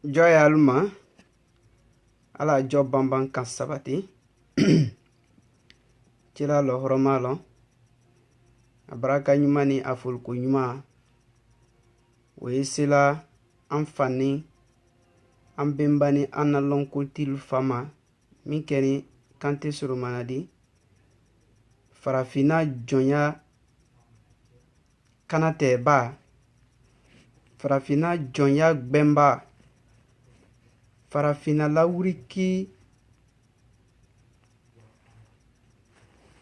Joy alma ala job bambang kan sabati cila lo horomalo abaraka nyumani afulku nyuma weisila amfani ambembani analon kultil fama mikeni kante surumanadi farafina jonya kanate ba farafina jonya gbemba farafina lawuriki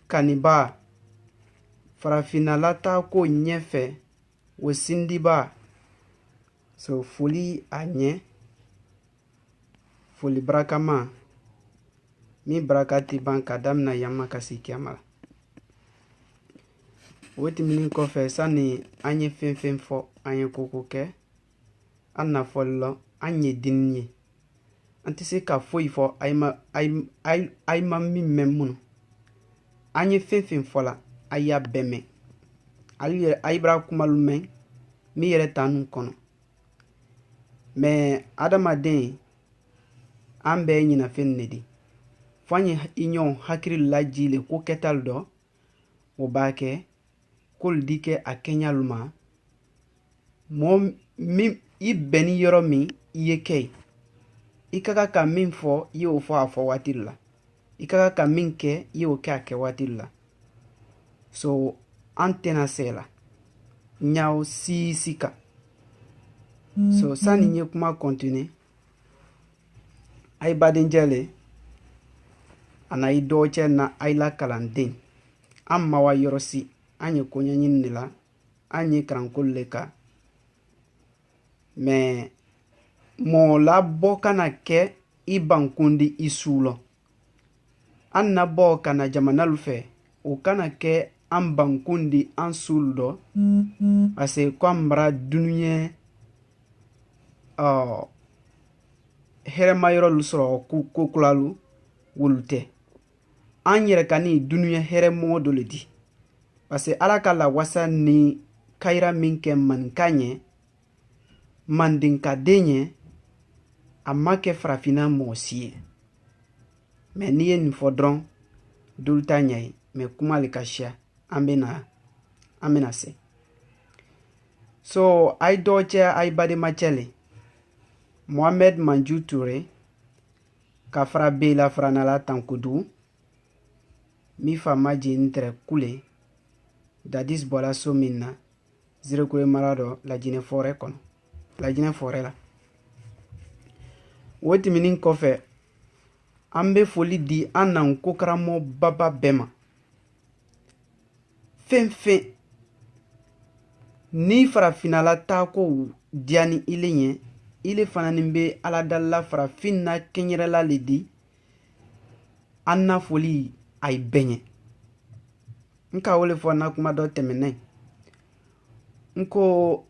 kaniba farafina lata ko ɲɛfɛ wosindiba so foli a ɲɛ foli barakama mi baraka ti ban ka damina yama ka si kiyama la o tɛmɛnen kɔfɛ sani an ye fɛn fɛn fɔ an ye koko kɛ an na fɔli la an ye dini ye an tɛ se ka foyi fɔ a ma min mɛn minnu an ye fɛn fɛn fɔ la a y'a bɛɛ mɛn a bara kumalu mɛn min yɛrɛ t'an nun kɔnɔ mɛ adamaden an bɛɛ ɲina fɛn de di fo an ye i ɲɔgɔn hakili laji le ko kɛtalu dɔ o b'a kɛ k'olu di kɛ a kɛɲalu ma mɔgɔ min i bɛnni yɔrɔ min i ye kɛ ye i ka kan ka min fɔ i y'o fɔ a fɔ waati la i ka kan ka min kɛ i y'o kɛ a kɛ waati la so an tɛna se la ɲaw siisi kan so sani n ye kuma continue a ye badenjɛ le a na i dɔgɔ cɛ na a la kalanden an ma wa yɔrɔ si an ye koɲɛɲini de la an ye karankolu le kan mɛ mɔgɔ labɔ kana kɛ i bankundi i suu lɔ an na bɔ kana jamanalu fɛ o kana kɛ an bankundi an suulu dɔ parce que ko an bara dunuɲɛ hɛrɛma yɔrɔlu sɔrɔ ko kulalu wolu tɛ an yɛrɛ ka ni dunuɲɛ hɛrɛmɔgɔ dɔ le di parce que ala ka lawasa ni kayira min kɛ maninka ɲɛ mandenkaden ɲɛ a ma kɛ farafina mɔgɔ si ye mɛ n'i ye nin fɔ dɔrɔn dolu t'a ɲɛ ye mɛ kuma le ka siya an bɛna se so a ye dɔgɔ cɛ a ye bademacɛ le mohamed manju ture ka fara bela faranala tankodugu mi fa ma jeni tɛrɛ kule dadis bɔla so min na zirekure mara dɔ lajinɛ fɔrɛ kɔnɔ lajinɛ fɔrɛ la o tɛmɛnen kɔfɛ an bɛ foli di an na ko karamɔgɔ baba bɛɛ ma fɛn fɛn ni farafinala taa ko diya ni ile ɲɛ ile fana ni bɛ aladala farafin na kɛnyɛrɛla le di an na foli a ye bɛɛ ɲɛ n ka wele fɔ n na kuma dɔ tɛmɛnen n ko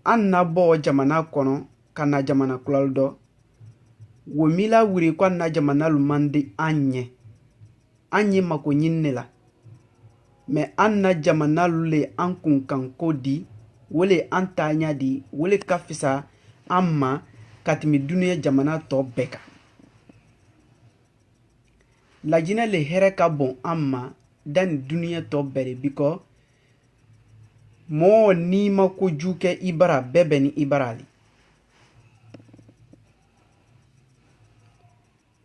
an na bɔ jamana kɔnɔ ka na jamana kulalu dɔ wo mila wuri ko an na jamana lu man di an ye mako ɲini ne la mɛ an na jamana lu le an kun kan ko di wole an taaɲa di wole ka fisa an ma ka tɛmɛ duniya jamana tɔ bɛɛ kan lajinɛ le hɛrɛ ka bon an ma dan duniya tɔ bɛɛ de bikɔ mɔgɔ n'i ma kojugu kɛ i bara bɛɛ bɛ ni i bara le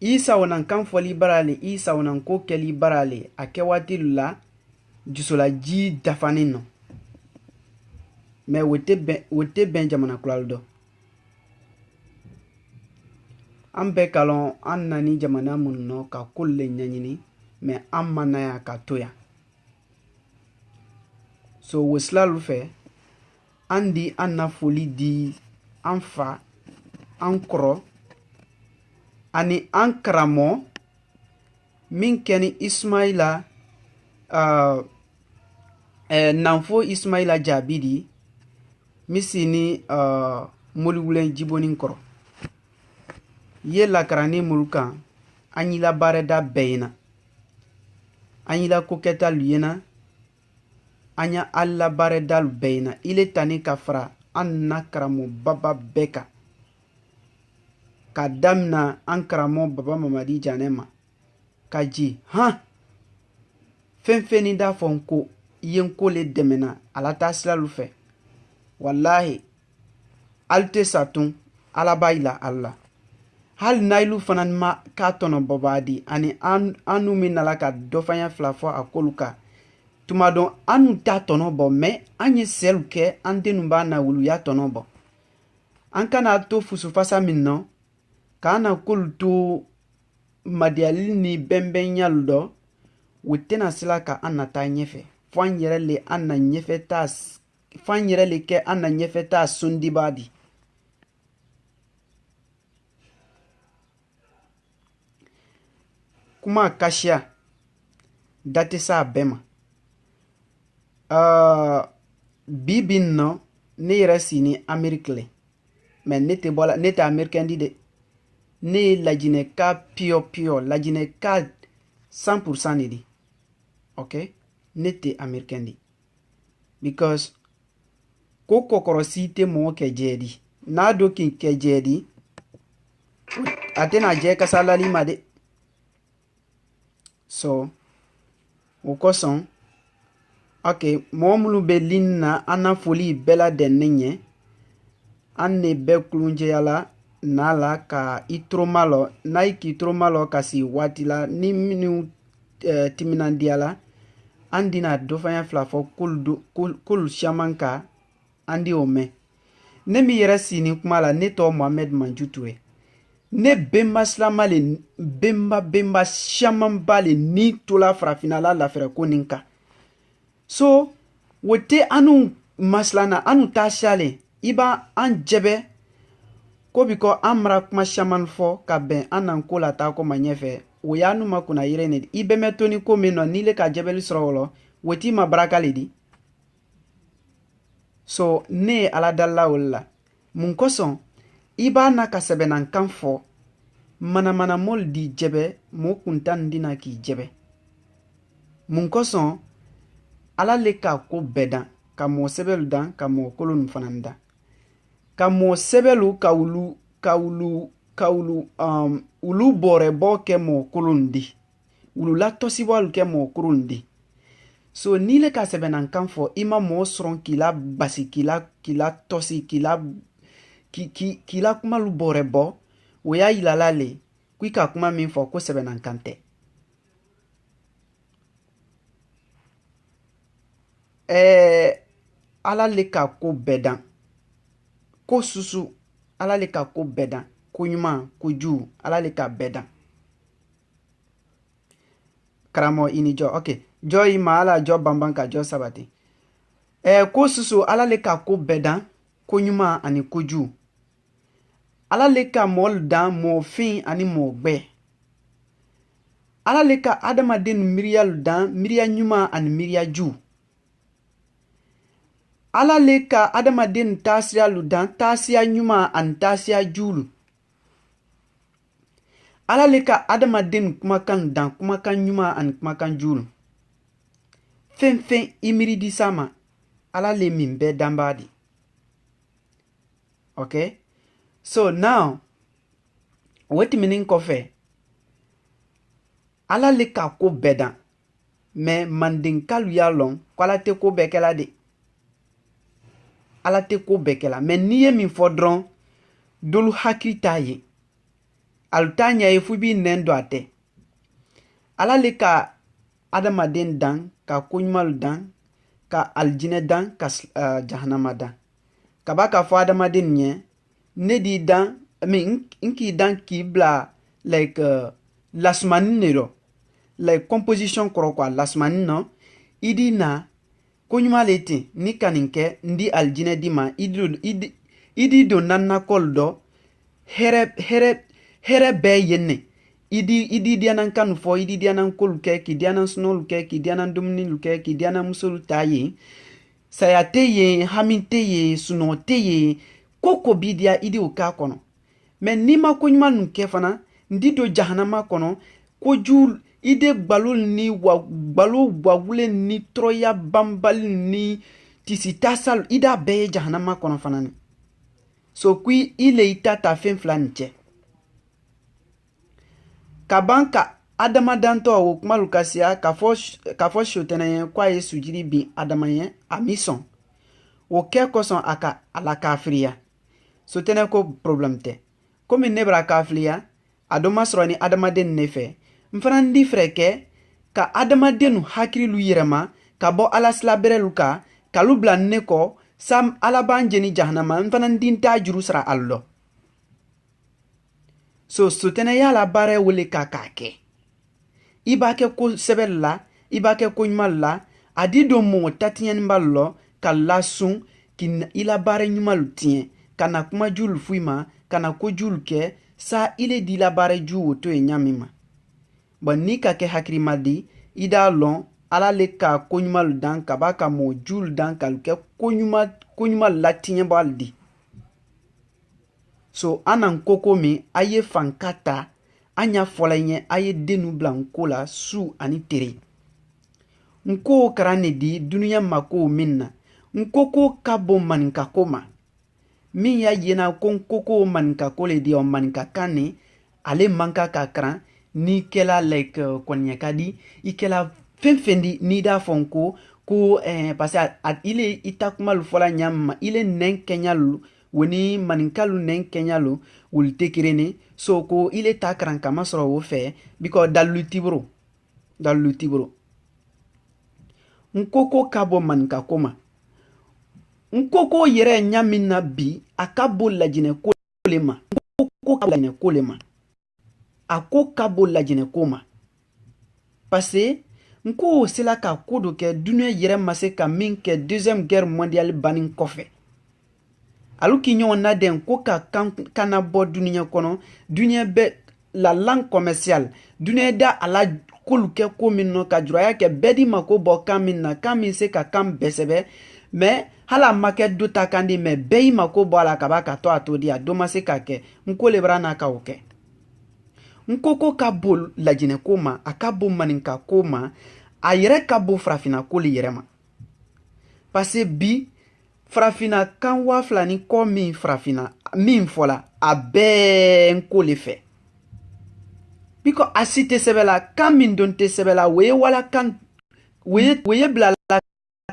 i sawonan kan fɔli bara le i sawonan ko kɛli bara le a kɛ waati la jusola ji dafanin nɔ mɛ o tɛ bɛn jamana kulalu dɔ an bɛɛ ka lɔn an nani jamana minnu nɔ ka kolu le ɲɛɲini mɛ an ma na yan ka to yan so wosilalu fɛ an di an na foli di an fa an kɔrɔ ani an karamɔgɔ min kɛni ismaila nanfo ismaila jaabi di misi ni moliwulen jibonin kɔrɔ ye lakarani mulu kan an y'i la baarada bɛɛ ɲɛna an y'i la kokɛtalu ɲɛna an y'a alla baaradalu bɛɛ ɲɛna ile tani ka fara an na karamɔgɔbaba bɛɛ kan ka damna an karamo baba Mamadi Janema ka ji fɛn da fɔ n ko i ye n ko le dɛmɛna ala taa siralu fɛ wallahi al tɛ sa tun ala b'a yira al la hali nailu fana ma k'a tɔnɔ bɔbaadi ani anu min nala ka dɔfanya fila fɔ a kolu kan tuma dɔn anu t'a tɔnɔ bɔ mɛ an ye sɛlu kɛ an dennu b'a na wulu y'a tɔnɔ bɔ an kana to fusufasa min nɔ k'an na kolu to madiyali ni bɛnbɛnyalu dɔ o tɛna sila ka an na taa ɲɛfɛ fo an yɛrɛ le an na ɲɛfɛ taa fo an yɛrɛ le kɛ an na ɲɛfɛ taa sondibaa di kuma kasiya da tɛ s'a bɛɛ ma bi bi in nɔ ne yɛrɛ si ni Ameriki le mɛ ne tɛ Amerikɛn di dɛ ne ye lajinɛka piyɔ lajinɛka 100% de di ok ne tɛ Amerikɛn di because ko kɔkɔrɔsi tɛ mɔgɔ kɛ jɛ di n'a do k'i kɛ jɛ di a tɛna jɛ kasa lali ma dɛ so o kosɔn ok mɔgɔ minnu bɛ lini na an na foli bɛɛ ladɛnnen ɲɛ an ne bɛɛ kulunjɛya la n'a la ka i toroma lɔ n'a yi k'i toroma lɔ ka si waati la ni minnu timinandiya la an dina dɔfanya fila fɔ k'olu caman ka an di o mɛn ne min yɛrɛ si ni kuma la ne tɔgɔ Mohamed Manjutu ye ne benba silama le benba camanba le ni tola farafina la lafɛrɛ ko nin kan so o tɛ anu masilana anu t'a siyalen i b'a an jɛbɛ ko bi kɔ an mara kuma caman fɔ ka bɛn an nan ko la taa ko ma ɲɛfɛ o y'a nu ma kunna yɛrɛ ne di i bɛmɛ to ni ko min nɔ n'i le ka jɛbɛli sɔrɔ o la o t'i ma baraka le di so ne ye ala dalila o la mun kosɔn i b'a na ka sɛbɛnnakan fɔ manamanamɔli di jɛbɛ mɔɔ kuntan dina k'i jɛbɛ mun kosɔn ala le ka ko bɛɛ dan ka mɔɔ sɛbɛlu dan ka mɔɔ kolon fana dan ka mɔɔ sɛbɛlu ka ulu bɔrɛbɔ kɛ mɔɔ kolon di ulu la tɔsibɔlu kɛ mɔɔ kolon di so n'i le ka sɛbɛnnakan fɔ i ma mɔɔ sɔrɔ k'i la basi k'i la tɔsi k'i la kumalu bɔrɛbɔ o y'a yilala le ko i ka kuma min fɔ ko sɛbɛnnakan tɛ ala le ka ko bɛɛ dan ko susu ala le ka ko bɛɛ dan ko ɲuman ko jugu ala le ka bɛɛ dan karamɔgɔ i ni jɔ ok jɔ i ma ala jɔ banban ka jɔ sabati ko susu ala le ka ko bɛɛ dan ko ɲuman ani ko jugu ala le ka mɔɔlu dan mɔɔfin ani mɔɔgbɛ ala le ka adamaden miiriyalu dan miiriya ɲuman ani miiriya jugu ala le ka adamaden taasiralu dan taasiya ɲuman ani taasiya jugu ala le ka adamaden kumakan dan kumakan ɲuman ani kumakan jugu fɛn i miiri di sa ma ala le min bɛɛ danbaa di ok so now o tɛmɛnen kɔfɛ ala le ka ko bɛɛ dan mɛ mandenkalu y'a lɔn ko ala tɛ ko bɛɛ kɛla de ala tɛ ko bɛɛ kɛla mɛ n'i ye min fɔ dɔrɔn dolu hakili t'a ye alu t'a ɲɛ ye fo i b'i nɛn don a tɛ ala le ka adamaden dan ka koɲumanlu dan ka alijinɛ dan ka jahanama dan ka b'a ka fɔ adamaden ɲɛ ne d'i dan n k'i dan k'i bila like lasumani de rɔ like composition kɔrɔ quoi lasumani nɔ i di na koɲuman le ten ni ka nin kɛ n di alijinɛ di ma i di don nannakɔlu dɔ hɛrɛ bɛɛ yen ne i di diyanan kanu fɔ i di diyanan kolu kɛ k'i diyanan sunɔgɔlu kɛ k'i diyanan dumunilu kɛ k'i diyanan musolu ta yen saya tɛ yen hami tɛ yen sunɔgɔ tɛ yen ko b'i diya i di o k'a kɔnɔ mɛ n'i ma koɲuman ninnu kɛ fana n di don jahanama kɔnɔ kojugu i de gbalo ni gbalo wawulen ni tɔrɔya banbali ni tisitasalu i da bɛɛ ye jahanama kɔnɔ fana ni so ko i le i ta fɛn fila nin cɛ ka ban ka adamadanto wo kuma lukasia ka fo shotene kwa ye sujiri bi adamayen a mison wo ke koson aka ala kafriya sotene ko problem te komi nebra kafliya adoma sroni adamaden nefe mfana ndi freke ka adamadenu hakirilu yirema ka bo ala slaberelu ka kalu blan neko sam ala banjeni jahannama mfana ndinta juru sra allo so sotene yala bare wole ka kake iba ke ko sebella iba ke ko nyumalla adi do mo tatien ballo kala sun kin ila bare nyumalu tien kana kuma jul fuima kana ko jul ke sa ile di la bare ju to e nyamima ba ni ka ke hakri madi ida lon ala le ka ko nyumalu dan ka ba ka mo jul dan kal ke ko nyuma la tien baldi so anan koko mi aye fankata anya folenye aye denu blanco la su ani tere nko karane di dunia mako minna nkoko kabo maninka koma min ya yena kon koko maninka kole di o maninka kane ale manka kakran ni kela like konya kadi ikela fenfendi ni da fonko ko parce at ile itakmal fola nyam ile nen kenyalu woni maninkalu nen kenyalu wul tekirene so ko ile takran kama soro wo fe biko dalu tibro nkoko kabo maninka koma nkoko yere nyamina bi akabo lajine kolema nkoko kabo lajine kolema ako kabo lajine koma parce nko sila ka kodo ke dunia yere mase ka min ke deuxième guerre mondiale banin kofe alu ki nyon na den ko ka kana bo dunia kono dunia be la langue commerciale dunia da ala koluke ko minno ka juraya ke bedi mako bo kaminna kamin se ka kam besebe mais hala make do takandi me beyi mako bo ala kabaka to atodia do mase ka ke nko lebra na ka oke nkoko kabo lajine koma akabo maninka koma ayere kabo frafina koli yerema parce bi frafina kan wa flani ko min frafina min fola abe nkole fe biko asite sebela kan min donte sebela weye wala kan weye bla la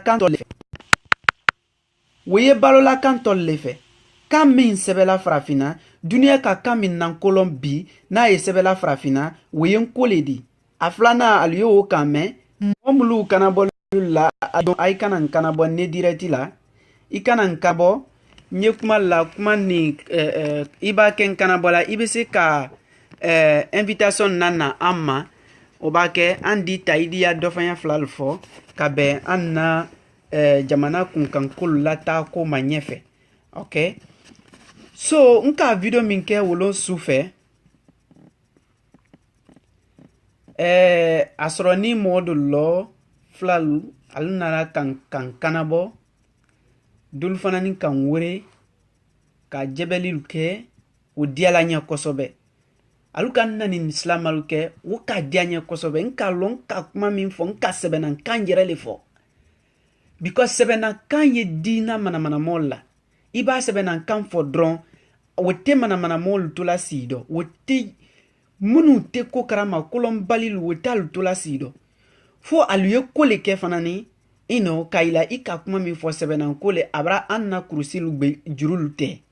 kan to le fe weye balola kan to le fe kan min sebela frafina dunia ka kamin nan kolon bi na ye sebela frafina weye nkole di aflana aliyo kame momulu kanabo la adon ay kanan kanabo ne direti la ikanan kabo nye kuma la kuma ni iba ken kanabo la ibese ka invitation nana amma obake andi taidia dofanya flalfo kabe anna jamana kunkan kula ta ko manyefe okay so nka video minke wolo sufe asroni modu lo flalu alunara kan kanabo dul fanani kan wure ka jebelil ke o diala nya kosobe alukan nani islam aluke wo ka dianya kosobe nka lon ka kuma min fo nka sebenan kan jerele fo because sebenan kan ye dina mana molla iba sebenan kan fo dron wote mana mol tula sido wote munu te ko karama kolon balil wotal tula sido fo aluye kole ke fanani ino kaila ika kuma mi fo sebenan kole abra anna krusilu be jurul te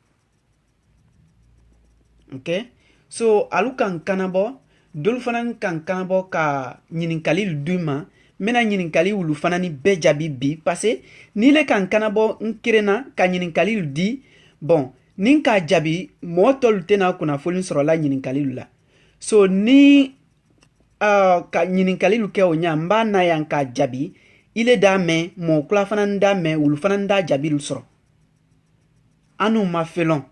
okay so alukan kanabo dul fanan kan kanabo ka nyinin kalil duma mena nyinin kalil lu fanani be jabi bi parce ni le kan kanabo nkirena ka nyinin kalil di bon ninka jabi motol tena kuna folin sorola nyinin kalil la so ni ka nyinin kalil ke onya mbana yanka jabi ile da me mo kula fanan da me ulu fanan da jabi lu soro anu ma felon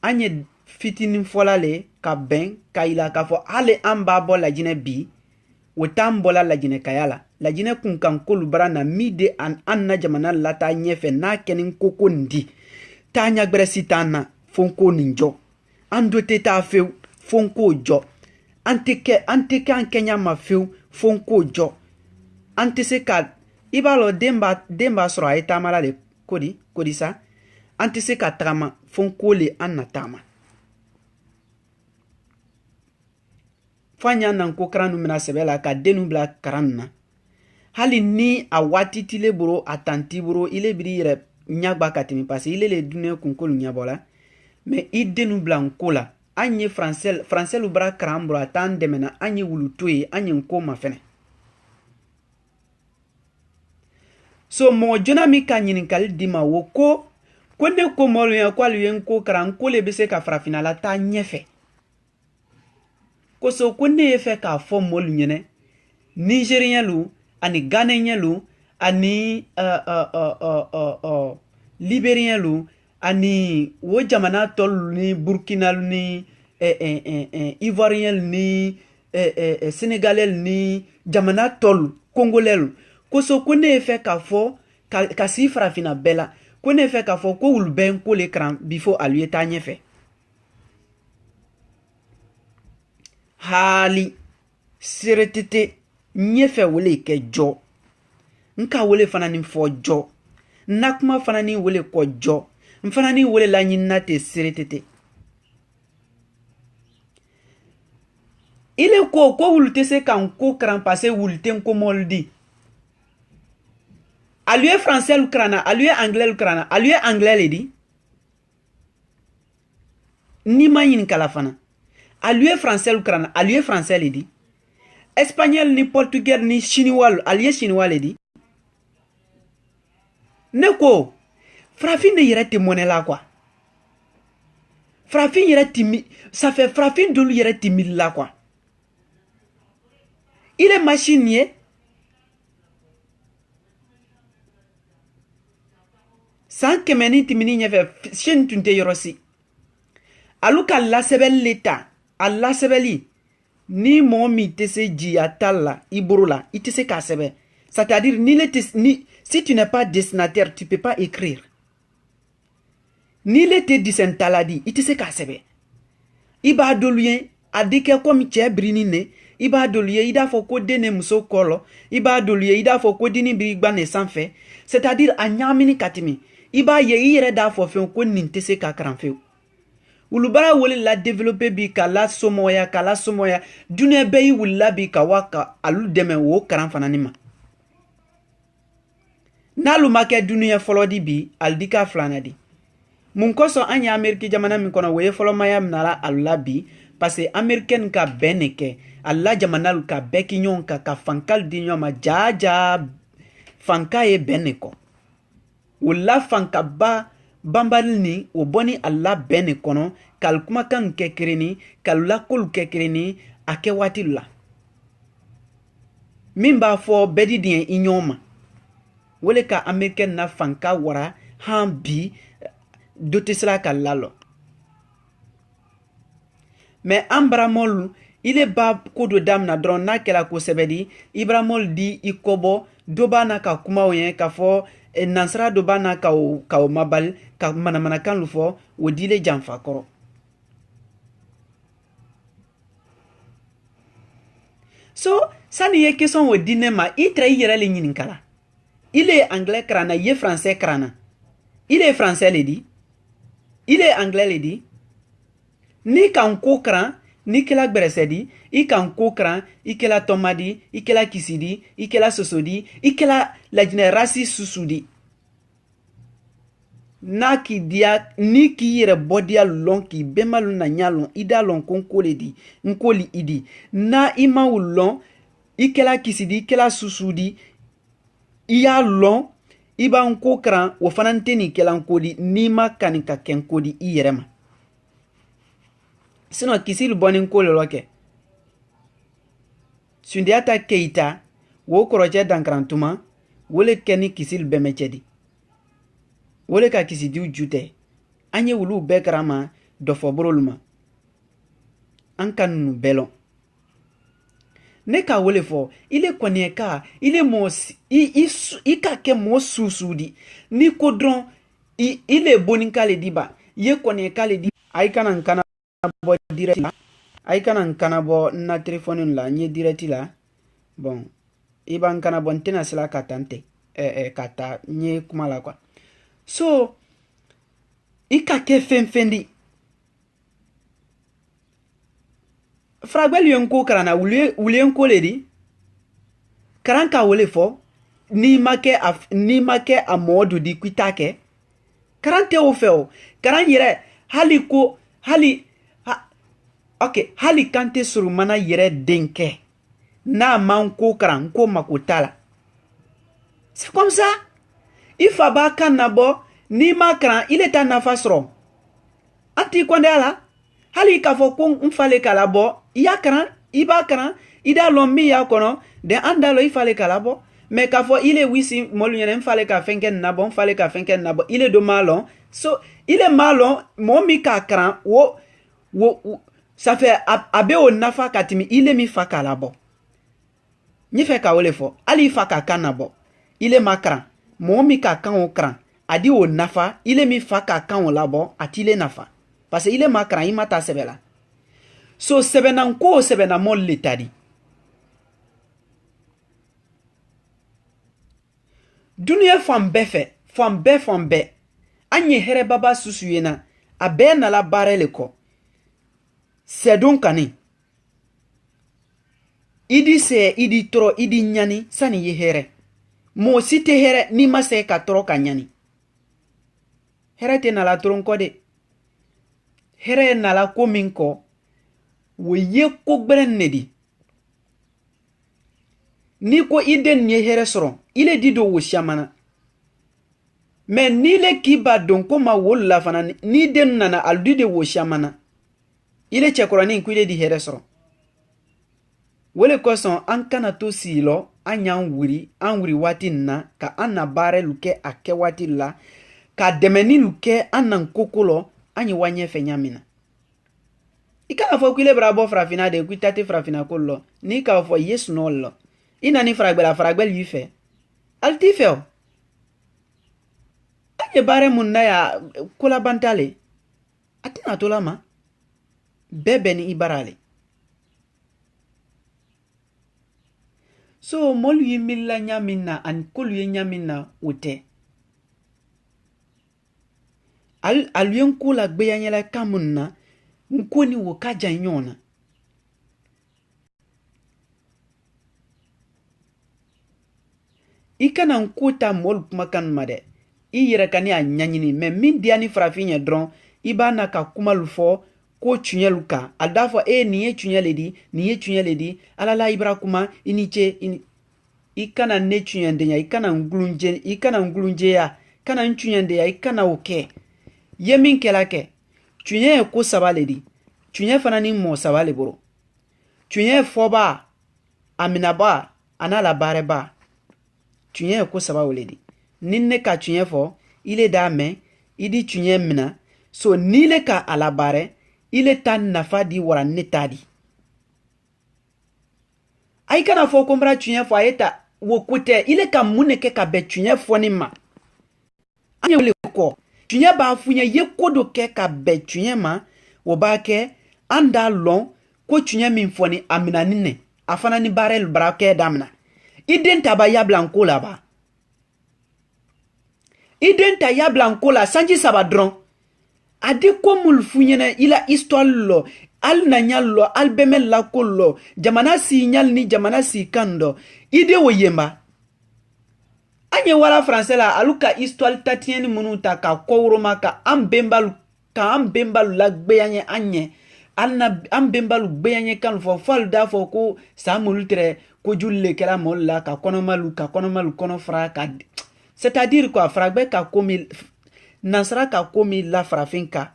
anye fitinin folale ka ben ka ila ka fo ale amba bo la jine bi wotambola la jine kayala la jine kun kan kolu barana mide anna jamana lata nyefe na kenin koko ndi tanya gresitana fonko ninjo ando teta feu fonko jo antike an kenya ma feu fonko jo antese ka ibalo demba soro ay tamala le kodi sa antese ka trama fonko le anatama fanya nan ko karan mina sebela ka denu bla karan na hali ni a wati tile buro atanti buro ile biri yere nyagba katimi parce ile le dunia kunkolu nyabola mais i denu bla nkola anye français lu bra karan buro atan demena anye wulutoye anye nko mafene so mo jona mi ka nyininkali dima wo ko ne ko molu ya kwa luyen ko karan ko le bese ka frafina la ta nyefe ko so ko ne fe ka fo molu nyene nigérien lu ani ghanéen lu ani libérien lu ani wo jamana tol ni burkina lu ni ivoirien ni sénégalais ni jamana tol congolais lu ko so ko ne fe ka fo ka si frafina bela ko ne fe ka fo ko wul ben ko le kran bifo aluye ta nyefe hali siretete nyefe wole ke jo nka wole fana ni fo jo nakuma fana ni wole ko jo mfana ni wole la nyina te siretete ile ko wulte se kan ko kran passer wulte ko moldi aluye français lu krana aluye anglais lu krana aluye anglais le di ni mayin kala fana aluye français lu krana aluye français le di espagnol ni portugais ni chinois aluye chinois le di ne ko frafin ne yere te monnaie la quoi frafin yere timi ça fait frafin dolu yere timi la quoi il est machinier sans que meni timini nyefe shen tunte yorosi aluka la sebel leta alla sebeli ni momi tese ji atala iburula itese ka sebe c'est-à-dire ni si tu n'es pas dessinateur tu peux pas écrire ni le te disentaladi itese ka sebe iba doluyen adike comme che brinine iba doluye ida fo ko dene muso kolo iba doluye ida fo ko dini brigba ne sanfé c'est-à-dire anyamini katimi iba ye ire da fo fe ko nintese ka kranfe ulubara wole la développer bi kala somoya dune beyi wulla bi ka waka alu deme wo karan fananima nalu make dunia folodi bi aldika flanadi mun koso anya ameriki jamana min kono woye folo mayam nala alla bi parce que américaine ka beneke alla jamana ka beki nyonka ka fankal di nyoma jaja fanka e beneko wala fanka ba bambal ni o boni alla bene kono kal kuma kan kekreni kal la kol kekreni ake watilla mimba fo bedi dien inyoma wole ka americaine na fanka wara hambi dotisla kalalo mais ambramol ile ba kodo damna dron na kela ko sebedi ibramol di ikobo doba na ka kuma oyen ka fo nansara doba na ka o mabal ka mana kan lu fo o dile jamfa koro so sani ye question o dinema itre yere le nyinin kala ile anglais krana ye français krana ile français le di ile anglais le di ni kan ko kran ni kela gberesedi i kan ko kran i kela tomadi i kela kisidi i kela sosodi i kela la generasi susudi na ki dia ni ki yere bodia lon ki bemalu na nyalon ida lon konkole di nkoli idi na ima ulon i kela kisidi i kela susudi iya lon iba nko kran wo fananteni kela nkodi ni ma kanika kenkodi i yerema sino kisil bonin ko loke Sundiata Keita wo koroje dankrantuma wole keni kisil bemechedi wole ka kisidiu jute anye wulu bekrama dofo broluma ankanu belon neka wole fo ile konieka ile mos i ka ke mo susudi ni kodron ile boninka le diba ye konieka le di ay kana bo direct la ay kana bo na téléphone la nye direct la bon iban kana bon tena sila katante kata nye kumala kwa so ika ke fenfendi fragbel yonko karana wule ko ledi karanka wole fo ni make a modu di kwitake karante o feo karan yere hali kante surumana yere denke na manko karan ko makotala. C'est comme ça. Il faut pas nabo ni makran il est en afasro. Anti kondela hali kafo ko mfale kalabo ya kran iba kran ida lommi ya kono de andalo ifale kalabo mais kafo il est wisi molunyere mfale ka fenken nabo mfale ka fenken nabo il est de malon so il est malon momi ka kran wo ça fait abe o nafa katimi il est mi fa kalabo ni fe ka wole fo ali fa ka kanabo il est makran momi ka kan o kran adi o nafa il est mi fa ka kan o labo atile nafa parce que il est makran il mata sebela so sebenan ko sebena mol letadi dunia fambe anye here baba susuyena abe na la barele ko sedon kani idi tro idi nyani sani ye here mo site here ni mase ka tro ka nyani here te na la tronko de here na la kominko wo ye ko gbrenedi ni ko iden nye here soro ile dido wo shamana mais ni le kiba don ko ma wolla fana ni den nana aldude wo shamana ile chekorani nkwile di here soro wole koson an kana to silo anyan wuri wati na ka anna bare luke ake wati la ka demeni luke annan kokolo anyi wanye fenyamina ikana fo kwile brabo frafina de kwitati frafina kollo ni ka fo yes no lo ina ni fragbel yife altifeo anye bare munna ya kola bantale atina tolama bebe ni ibarale so molu yimilla nyamina an kolu yenyamina ute alyen kula gbeyanyela kamunna nkoni wo kaja nyona ikana nkuta mol kumakan made iyere kani anyanyini me min diani frafinya dron ibana ka kumalufo ko chunyelka aldafo niye chunyeledi alala ibra kuma iniche ikana ne chunyende ya ikana ngulunje ya kana nchunyende ya ikana oke yemin kelake chunye ko sabaledi chunye fanani mo sabale boro chunye foba aminaba anala bareba chunye ko sabawledi ninne ka chunye fo ile dame idi chunye mina so nile ka alabare ile tan nafa di wara netadi ay kana fo kombra chunye fo ayeta wo kote ile ka muneke ka be chunye fo ni ma anye wole ko chunye ba funya ye kodo ke ka be chunye ma wo ba ke anda lon ko chunye min fo ni amina nine afana ni barel brake damna identa ba ya blanco la ba identa ya blanco la sanji sabadron ade komul funyena ila histoire lo al nanyallo al bemel la kollo jamana si nyal ni jamana si kando ide wo yemba anye wala français la aluka histoire tatieni munuta ka kowroma ka ambembalu la gbeyanye anye alna ambembalu gbeyanye kan fo fal da fo ko samul tre ko julle kala molla ka konomalu kono fra ka c'est-à-dire quoi fragbe ka komi nansara ka komi la frafinka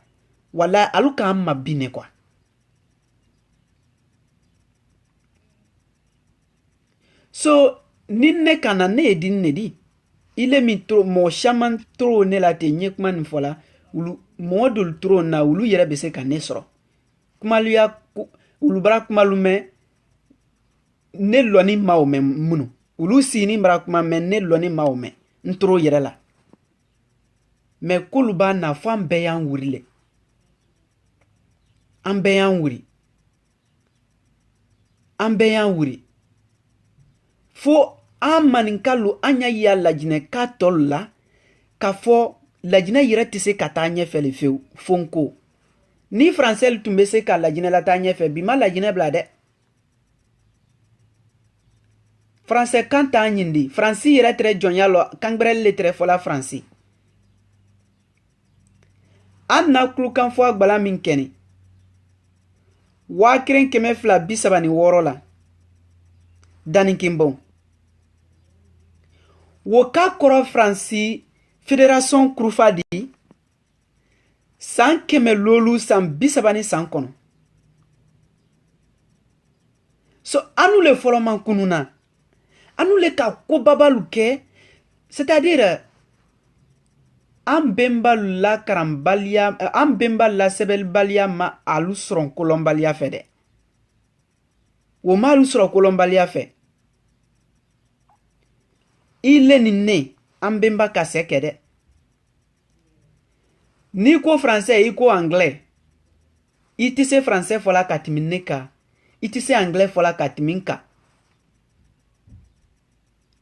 wala aluka amma bine quoi so ninne kana ne dinne di ile mi tro mo shaman tro ne la te nyekman fola ulu modul tro na ulu yere bese ka nesro kumalu ya ulu bra kumalu me ne loni maume munu ulu sini bra kuma me ne loni maume ntro yere la me kuluba na fo ambe yan wurile ambe yan wuri fo amanin kalu anya ya lajine ka tolla ka fo lajine yire tise kata anye fele feu fonko ni français tun bɛ se ka lajinɛ la taa ɲɛfɛ bi ma lajinɛ bila dɛ français kan t'a ɲindi faransi yɛrɛ tɛrɛ jɔnya lɔ kangbɛrɛli le tɛrɛ fɔla faransi an na kulukan fɔ a gbala min kɛni 1236 la danikinbon wo ka kɔrɔ faransi fédération kurufa di san 130 kɔnɔ so anu le fɔlɔ man kununa anu le ka ko babalu kɛ c'est-à-dire an benbalu la karanbaliya an benbalu la sɛbɛlibaliya ma alu sɔrɔ kolɔnbaliya fɛ dɛ wo ma alu sɔrɔ kolɔnbaliya fɛ i le ni ne an benba ka sɛ kɛ dɛ ni ko français i ko anglais i tɛ se français fɔla ka tɛmɛ ne kan i tɛ se anglais fɔla ka tɛmɛ n kan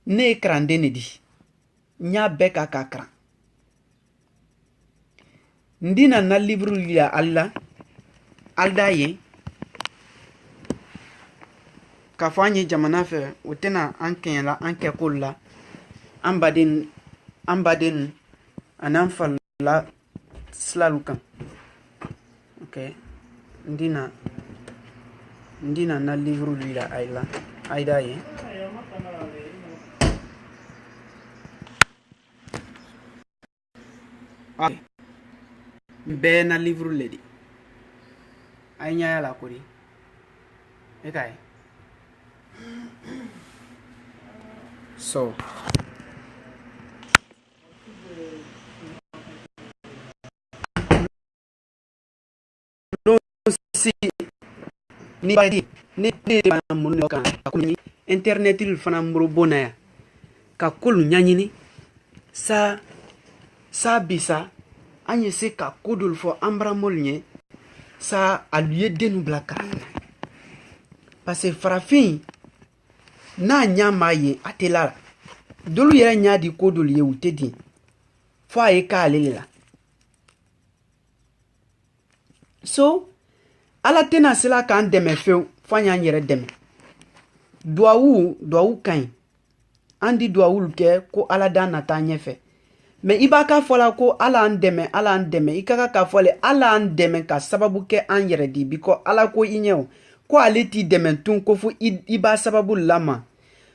ne ye karanden de di n y'a bɛɛ ka karan n dina na livre lila alla alda ye k'a fɔ an ye jamana fɛ o tɛna an kɛɲɛla an kɛkolo la an baden an'an farila silalu kan ok n dina na livre lila ayda ye bɛɛ na livre le di ay ɲaya la kori e ka ye so si ni badi ni ba mun kan ko ni internet il fana mbro bonaya ka kolu ɲaɲini sa bisa an ye se ka ko dolu fɔ an baramolu ɲɛ sa alu ye denu bila karan na parce que farafin n'a ɲa ma ye a tɛ la dolu yɛrɛ ɲa di ko dolu ye u tɛ di fɔ a ye k'ale le la so ala tɛna sela k'an dɛmɛ fewu fɔ an y'an yɛrɛ dɛmɛ duwawu ka ɲi an di duwawulu kɛ ko ala d'an nata ɲɛfɛ mais i b'a ka fɔla ko ala an dɛmɛ i ka ka fɔ le ala an dɛmɛ ka sababu kɛ an yɛrɛ di biko ala ko i ɲɛ o ko ale t'i dɛmɛ tun ko fo i b'a sababu lama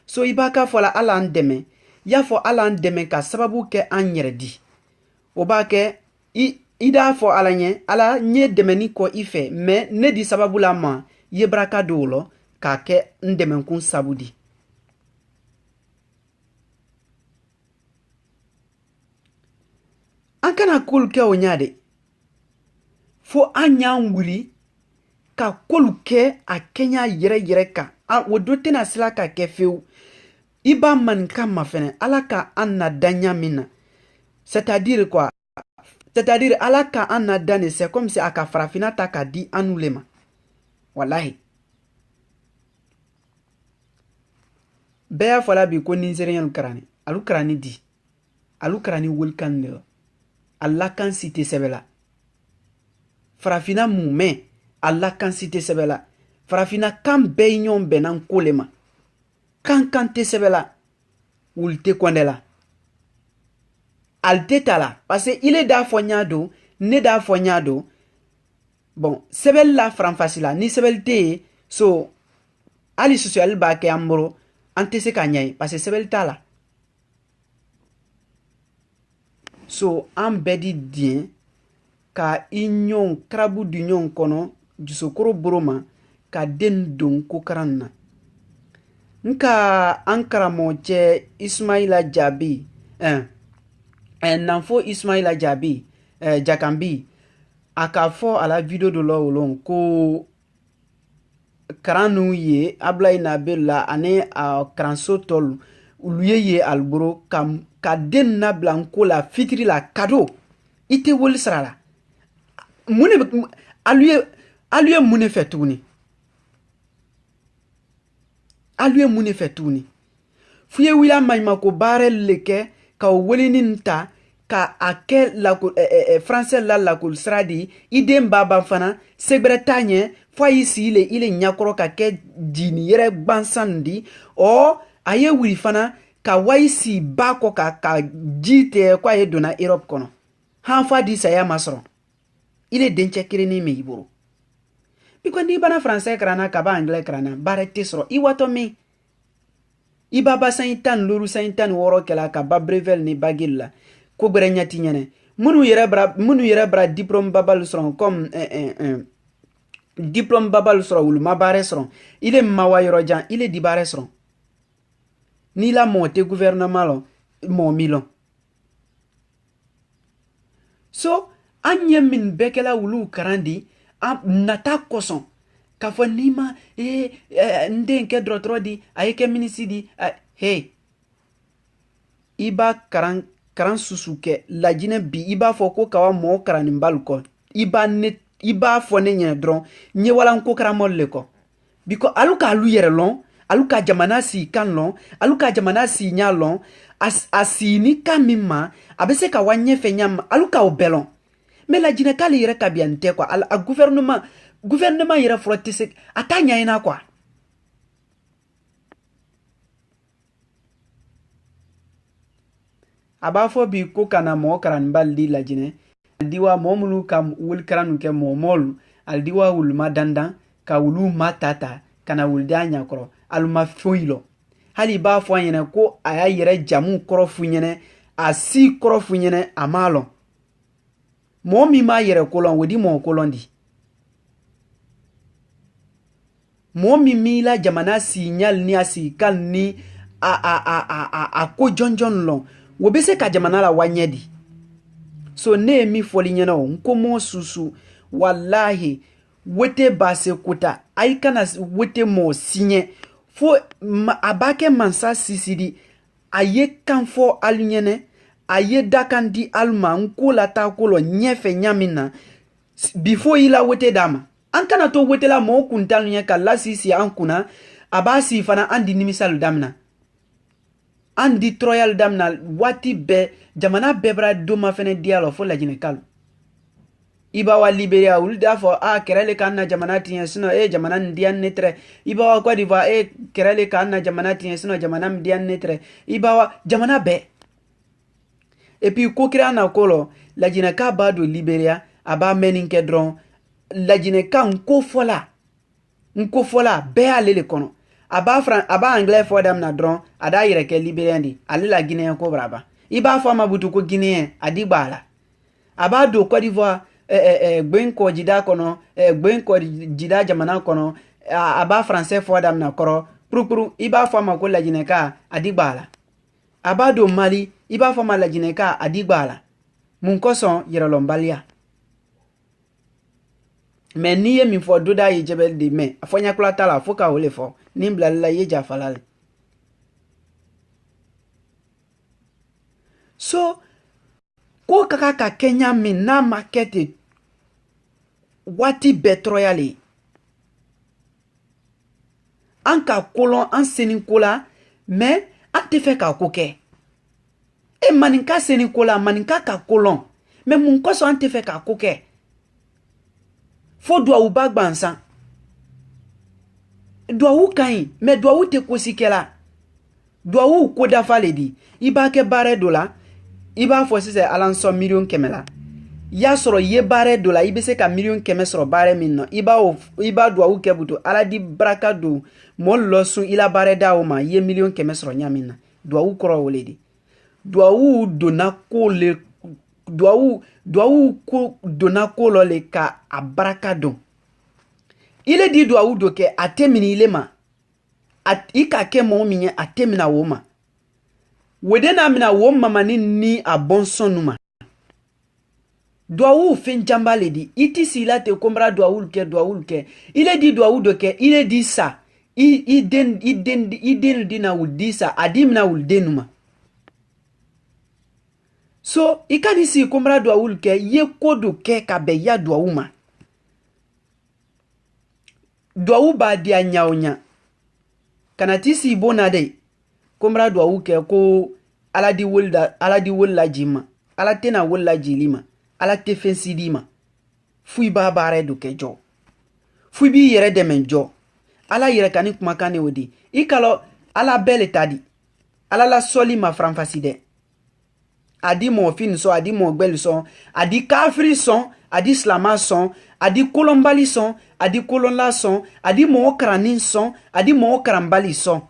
so i b'a ka fɔla ala an dɛmɛ y'a fɔ ala an dɛmɛ ka sababu kɛ an yɛrɛ di o b'a kɛ i d'a fɔ ala ɲɛ ala ɲɛ dɛmɛni kɔ i fɛ mais ne di sababu lama ye baraka do lɔ k'a kɛ n dɛmɛkun sabu di an kana kolu kɛ o ɲa de fo an y'an wuli ka kolu kɛ a kɛɲa yɛrɛ kan o do tɛna sila ka kɛ fewu i b'a maninka ma fɛnɛ ala ka an na da ɲa min na c'est-à-dire quoi c'est-à-dire ala ka an na da ne c'est comme si a ka farafina ta ka di anu le ma wallahi bɛɛ y'a fɔla bi ko nizeriɲɛlu karani alu karani di alu karani wolikan de la alla kan site sɛbɛla farafina mumɛ alla kan site sɛbɛla farafina kan bɛɛ ɲɔgɔn bɛnna ko le ma kan tɛ sɛbɛla wuli tɛ kɔndɛ la ali tɛ ta la parce que ile d'a fɔ ɲa don ne d'a fɔ ɲa don bon sɛbɛli la faranfasi la ni sɛbɛli tɛ ye so hali sosiyali b'a kɛ an bolo an tɛ se ka ɲa ye parce que sɛbɛli t'a la so an bɛɛ di diɲɛ ka i ɲɔgɔn karabu di ɲɔgɔn kɔnɔ jusukoro boro ma ka den don kokaran na nka an karamɔgɔ cɛ ismaila jabi nanfo ismaila jabi jakambi a k'a fɔ a la video dɔ la o lon ko karan n'u ye abulayi nabelu la ani a karanso tɔlu ulu ye aliboro ka den nabila nko la fitiri la kado i tɛ woli sara la alu ye mun de fɛ tuguni alu ye mun de fɛ tuguni f'u ye wuli a maɲumako baara le kɛ ka o weleni ta ka ake lakul français la lakul sradi idem baba fana segretanye fo isi ile nyakoro ka ke jini yere bansandi o aye wuri fana ka waisi bako ka jite kwa ye dona Europe kono hanfa di saya masro ile denche kirini me iburu biko ni bana français krana ka ba anglais krana bare tisro iwato me ibaba saintan luru saintan woro kala ka ba brevel ni bagilla ko gbere nyati nyene munu yere bra diplôme babal sron comme diplôme babal sron wul mabare sron ile mawayro jan ile dibare sron ni la monte gouvernement lo mo milon so anye min bekela wulu karandi nata koson ka fo nima ndenke drotro di ayeke minisi di hey iba karan susuke lajine bi iba fo ko kawa mo karani mbalko iba fo ne nye dron nye wala nko karamol le ko biko aluka alu yere lon aluka jamana si kan lon aluka jamana si nya lon asini kamima abese ka wanye fe nyam aluka obelon mais lajine kali yere kabiante kwa a gouvernement yere frotise atanya ina kwa abafo bi ko kana mo karan baldi lajine aldiwa momulu kam wul karanu ke momol aldiwa wul madanda ka wulu matata kana wul danya kro aluma foilo hali ba fo nyene ko aya yere jamu kro funyene asi kro funyene amalo mo mi ma yere kolon wodi mo kolondi mo mi la jamana signal ni asikal ni a ko jonjon lon wo be se ka jamana la wanyedi so ne mi foli nyana o nkomo susu wallahi wote base kuta ay kana wote mo signé fo abake mansa sisidi aye kanfo alunyene aye dakandi alma nkola ta kolo nyefe nyamina before ila wote dama an kana to wote la mo kuntalu nya kala sisi an kuna abasi fana andi nimisal damna andi troyal damna wati be jamana bebra doma fene dialo fo la jine kal iba wa Liberia ulda fo kerele kanna jamana tiyen sino jamana ndian netre iba wa Côte d'Ivoire kerele kanna jamana tiyen sino jamana ndian netre iba wa jamana be et puis ko kira na kolo la jine ka ba do Liberia aba meninke dron la jine ka nko fola be alele kono aba anglais fo dam na dron ada yire ke Liberian di ale la Guinéen ko braba iba fo mabutu ko Guinéen adi bala aba do Côte d'Ivoire gben ko jida kono gben ko jida jamana kono aba français fo dam na koro purupuru iba fo ma ko la jine ka adi bala aba do Mali iba fo ma la jine ka adi bala mun ko son yire lombalia mais ni ye min fo doda ye jebel de me afonya kula tala foka wole fo nimbla la ye jafalal so ko kaka ka Kenya min na market wati betroyale anka kolon an senin kola mais ate fe ka koke maninka senin kola maninka ka kolon mais mun ko so ante fe ka koke fo doa u bagbansan doa u kain mais doa u te kosikela doa u ko dafa ledi iba ke bare dola iba fo sise alanso million kemela ya soro ye bare dola ibe se ka million keme soro bare minno iba doa u ke buto ala di braka do mo losu ila bare da o ma ye million keme soro nyamina doa u kro woledi doa u dona ko le ko dona ko lo le ka abraka don ile di doa do ke atemini ile ma ika ke mo minye atemina wo ma wede na mina wo mama ni abonson numa doa fin jamba le di iti sila te kombra doa ke ile di doa do ke ile di sa iden dina udisa adimna uldenuma so ikani si kombra doa ke ye kodo ke ka be ya doa ma doa ba dia nyaonya kanati si bonade kombra doa ke ko aladi wolda jima ala tena wala jilima ala te fensidima fui ba bare do ke jo fui bi yere de men jo ala yere kani kuma kane odi ikalo ala bele tadi ala la soli ma franfaside adi mo fin so adi mo gbel so adi kafri son adi slama son adi kolombali son adi kolonla son adi mo kranin son adi mo krambali son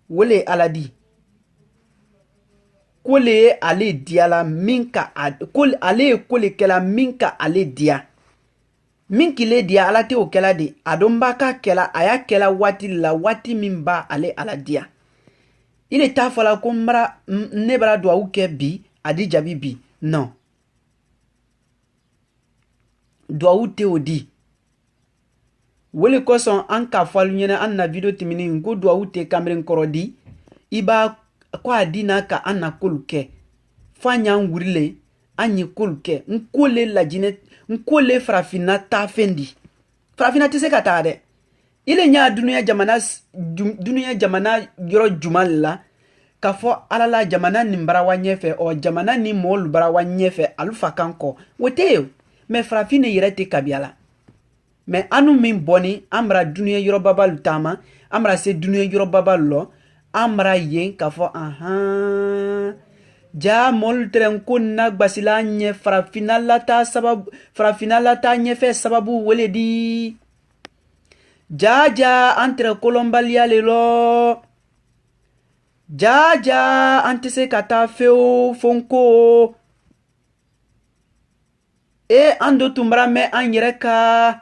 wole aladi kole ale diala minka kole ale kole kela minka ale dia minki le dia ala te o kela de adomba ka kela aya kela wati la wati mimba ale ala dia ile ta fala ko mra nebra do au ke bi adi jabi bi non do au te odi wele ko son an ka falu nyena an na video timini ngo do au te kamren korodi iba ko adina ka anna koluke fanya ngurile anyi koluke nkole la jine nkole frafina ta fendi frafina te se kata de ile nya dunuya jamana yoro jumal la ka fo alala jamana nimbara wa nyefe o jamana ni mol bara wa nyefe alufa kanko wote me frafine yirete kabiala me anu min boni amra dunuya yoro babal tama amra se dunuya yoro babal lo amra yen ka fo ja mol tren kunna basila nye frafina lata nyefe sababu weledi jaja entre kolombalia lelo jaja antese kata feo fonko e ando tumbra me anyereka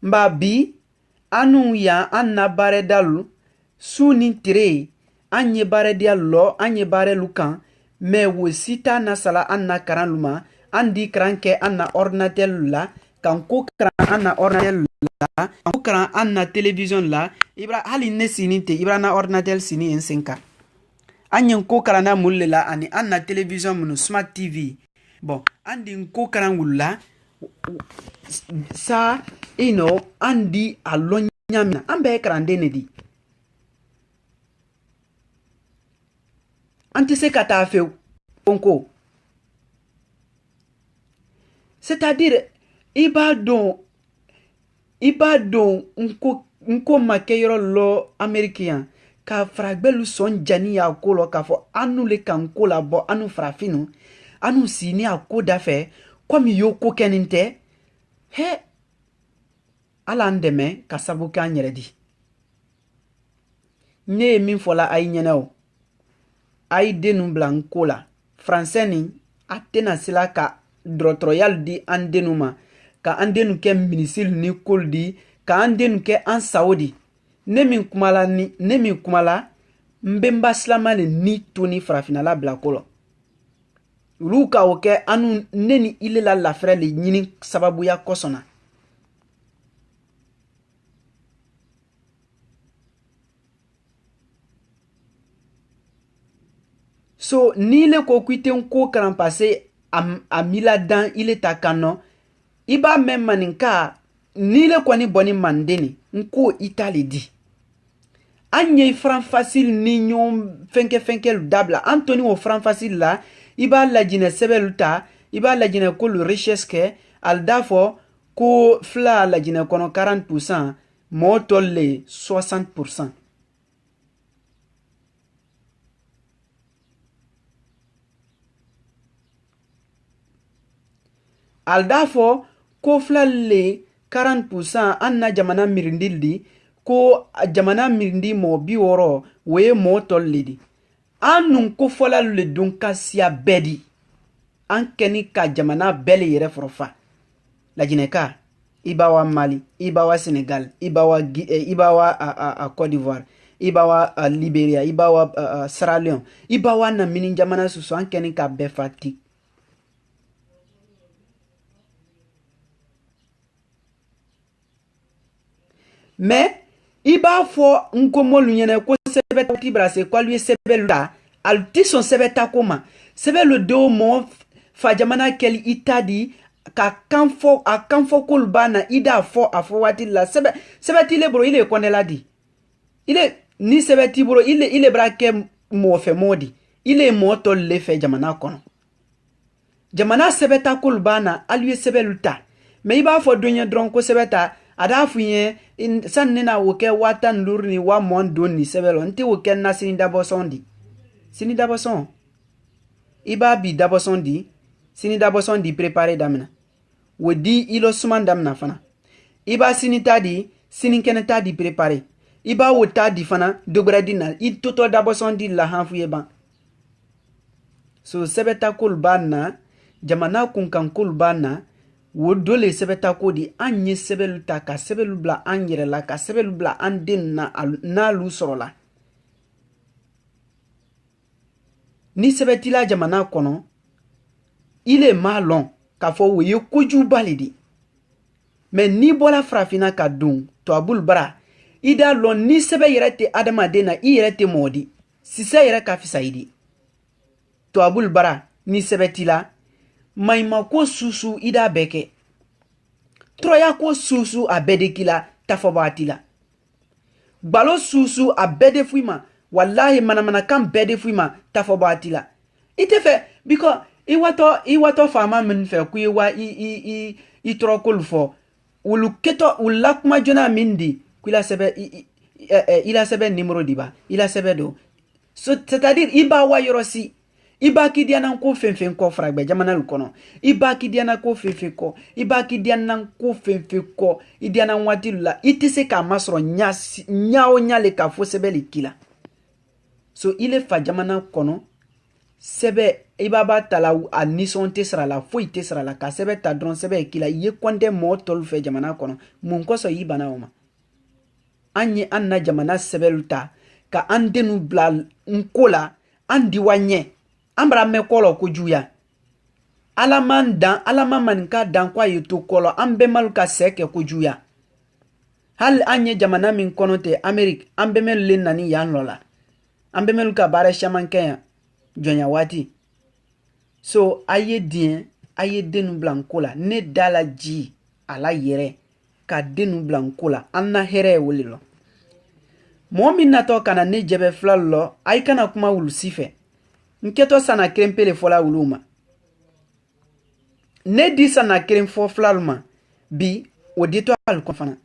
mbabi anu ya anna bare dalu suni tire anye bare dia lo anye bare lukan me wosita na sala anna karan luma andi kranke anna ordinateur la kan ko kran anna ordinateur la kan ko kran anna television la ibra hali ne sinite ibra na ordinateur sini en senka anye ko kran na mulle la ani anna television munu smart tv bon andi ko kran wulla sa andi alonyamina ambe kran denedi antise kata feu onko c'est-à-dire ibadon nko makeyoro lo américain ka fragbelu son jani ya kolo ka fo anu le kan ko la bo anu frafinu anu sini akoda fe komi yoko keninte he ala ndeme ka sabuka nyeredi ne min fola ay nyenao ay denu blanco la français ni atena sila ka drotroyal di andenuma ka andenu ke minisil ni koldi ka andenu ke an saudi ne min kumala mbemba slamale ni toni frafina la blakolo luka oke anu neni ile la frele nyini sababu ya kosona so ni le ko kuite nko karan passé a miladan ile takano iba même maninka ni le ko ni boni mandeni nko Italie di anye franc facile ni nyom fenke dabla Anthony o franc facile la iba la jine sebeluta iba la jine ko le richesse ke al dafo ko fla la jine kono 40% mo tolle 60%. Aldafo ko flalle 40% anna jamana mirindildi ko jamana mirindi mo biworo we mo tollidi annun ko folalle dun kasia bedi ankeni ka jamana bele yere forofa la jineka ibawa Mali ibawa Senegal ibawa Côte d'Ivoire ibawa Liberia ibawa Sierra Leone ibawa na mini jamana suso ankeni ka befati mais iba fo nkomolu nyene ko sebeta tibrase kwa lui sebelda alti son sebeta koma sebelo do mo fa jamana kel itadi ka kanfo kulbana ida fo afo wati la sebeti le bro ile konela di ile ni sebeti bro ile brake mo fe modi ile moto le fe jamana kono jamana sebeta kulbana aliye sebelta me iba fo dunya dron ko sebeta ada fuye san nena woke watan lurni wa mon doni sebelo nti woke na sini daboson iba bi daboson di sini daboson di préparer damna wodi ilo suman damna fana iba sini tadi sini keneta di préparer iba wota di fana dogradina i toto daboson di la hanfuye ban so sebeta kulbana jamana kunkan kulbana wo dole sebeta ko di anye sebelu ta ka sebelu bla anyere la ka sebelu bla anden na lu sorola ni sebetila jamana kono ile malon ka fo wo ye koju balidi mais ni bola frafina ka dun to abul bara ida lon ni sebe yerete adama dena i yerete modi si se yere ka fisaidi to abul bara ni sebetila maima ko susu ida beke troya ko susu abede kila tafobatila balo susu abede fuima wallahi manamana kam bede fuima tafobatila itefe because iwato fama min fe kuiwa i trokul fo uluketo ulakma jona mindi kuila sebe ila sebe numero diba ila sebe do so c'est-à-dire iba wa yorosi iba ki diana ko fenfen ko fragbe jamana lu kono iba ki diana ko fenfen ko iba ki diana ko fenfen ko idiana wati la itise ka masro nyao nyale ka fo sebeli kila so ile fa jamana kono sebe iba ba tala a nison tesra la fo itesra la ka sebe ta dron sebe kila ye konde mo tol fe jamana kono mun ko so yibana oma anye anna jamana sebeluta ka andenu bla nkola andi wanye ambra me kolo ko juya alama man ka dan kwa yuto kolo ambe maluka seke ko juya hal anye jamana min konote amerique ambe mel lenani yan lola ambe meluka bare shaman kenya jonya wati so aye denu blancola ne dala ji ala yere ka denu blancola anna here wolilo momi nato kana ne jebe flalo ay kana kuma wulu sife nketo sana krempele fola wuluma ne di sana krem fo flaluma bi odito al konfana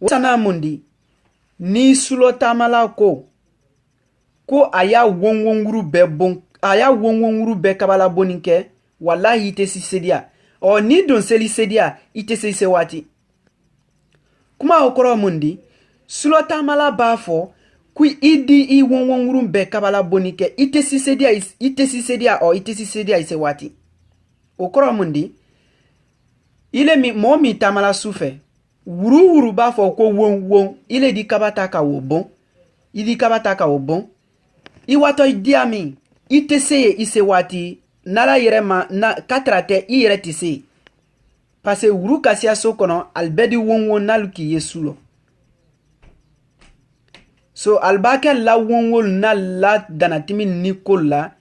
sana mundi ni sulo tamala ko aya wonwonguru be bon aya wonwonguru be kabala boninke wallahi ite si sedia o ni don seli sedia ite se wati kuma okoro mundi sulo tamala bafo ku idi I wonwonguru be kabala boninke ite si sedia o ite si sedia ise wati okoro mundi ile mi momi tamala sufe wuru bafo ko won ile di kabata ka wobon idi kabata ka wobon iwato idiami itese ise wati nala yerema na katrate ire tise parce wuru kasia sokono albedi wonwon naluki yesulo so albake la wonwol na la danatimi nikola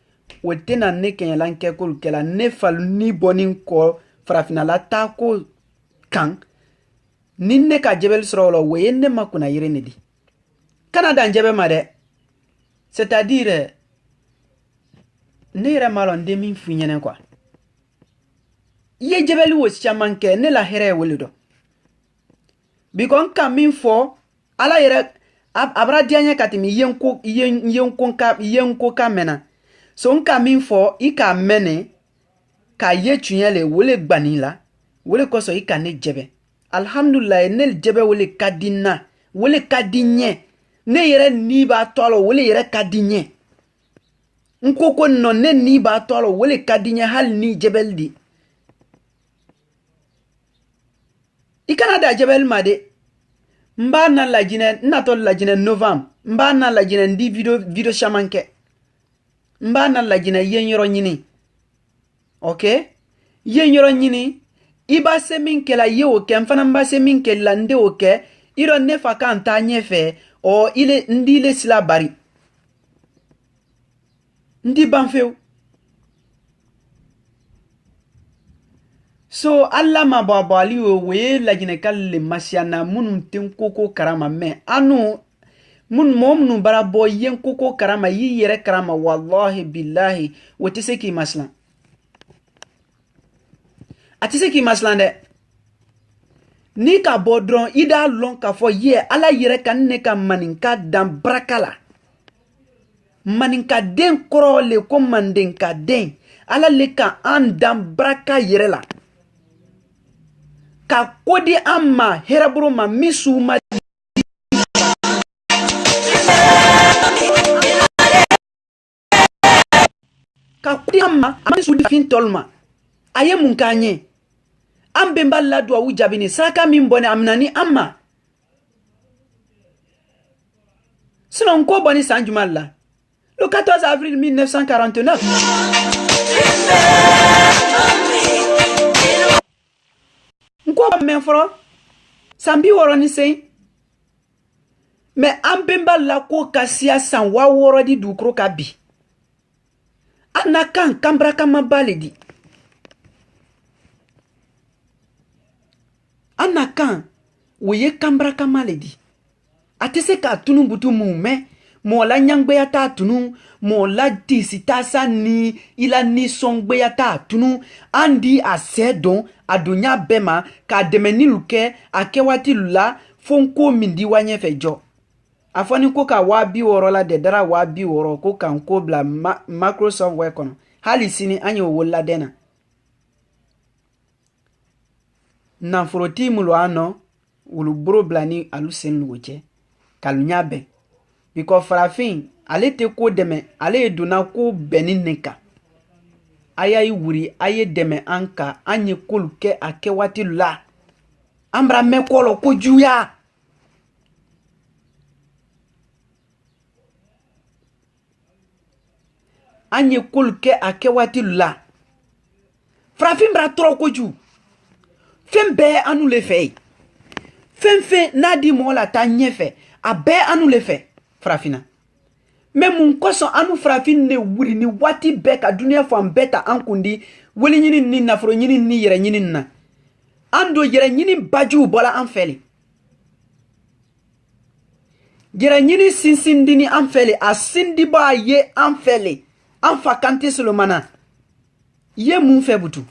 wetena ne kenyalanke kol kela ne fal ni bonin ko frafina la tako kan ninne ka jebel srolo weyenne makuna yirene di Canada njebe made c'est-à-dire ne yɛrɛ ma lɔn den min fu ɲɛnɛ quoi ye jebeli wo caman kɛ ne la hɛrɛ wele dɔ bikon ka min fɔ ala yɛrɛ abra dianya ka tɛmɛ yenko ka mɛna so nka min fɔ I ka mɛne ka ye tuɲɛ le wele gbani la wele kɔsɔ I ka ne jɛbɛ alhamdulillah ne jɛbɛ wele ka di na wele ka di ɲɛ ne yɛrɛ ni b'a tɔlɔ wele yɛrɛ ka di ɲɛ nkoko no ne ni b'a tɔlɔ wele ka di ɲɛ hali ni jɛbɛli di I kana da jɛbɛli ma de mba na lajinɛ natɔ lajinɛ novembre mba na lajinɛ ndi video shaman kɛ mba na lajinɛ yen yɔrɔ ɲini ok yen yɔrɔ ɲini I b'a se min kɛla ye o kɛ mfana mba se min kɛla nde o kɛ iro ne fa kan ta ɲɛfɛ o ile ndi ile sila bari ndi banfew so alla ma babali we lajine kalle masiana munun tin koko karama me anu mun mom nu bara boy yen koko karama yi yere karama wallahi billahi wote se ki maslan atise ki maslan de ni ka bodron ida lon ka fo ye ala yere kan ne ka maninka dan brakala maninka den krole ko mandenka den ala le ka an dan braka yere la ka kodi amma heraburu ma misu ma ka kodi amma misu di fin tolma aye mun kanye ambe mballa dua ujabini saka mimbone amnani amma sinon ko boni sanjumalla le 14 avril 1949 nko men foro sambi woro ni sei me ambe mballa ko kasia san wa woro di dukro kabi anakan kambra kama baledi anakan woye kambra kama ledi atese ka tunu butu mume mo la nyangbe ya ta tunu mo la disi ta sani ila ni songbe ya ta tunu andi asedon adunya bema ka demeni luke akewati lula fonko mindi wanye fejo afoni ko ka wabi woro la de dara wabi woro ko kan ko bla Microsoft Word hali sini anyo wolla dena na froti mulo ano wulu bro blani alu sen luche kalunya be biko farafin ale te ko deme ale duna ko benin neka aya yi wuri aye deme anka anye koluke akewati la ambra mekolo ko juya anye koluke akewati la farafin bra tro ko ju fembe anu le fe femfe nadi mo la ta nyefe abe anu le fe frafina même mun koso anu frafin ne wuri ni wati be ka dunia fo ambeta ankundi weli nyini ni nafro nyini ni yere nyini na ando yere nyini baju bola anfeli yere nyini sinsindini anfeli asindi ba ye anfeli anfa kanti solomana ye mun fe butu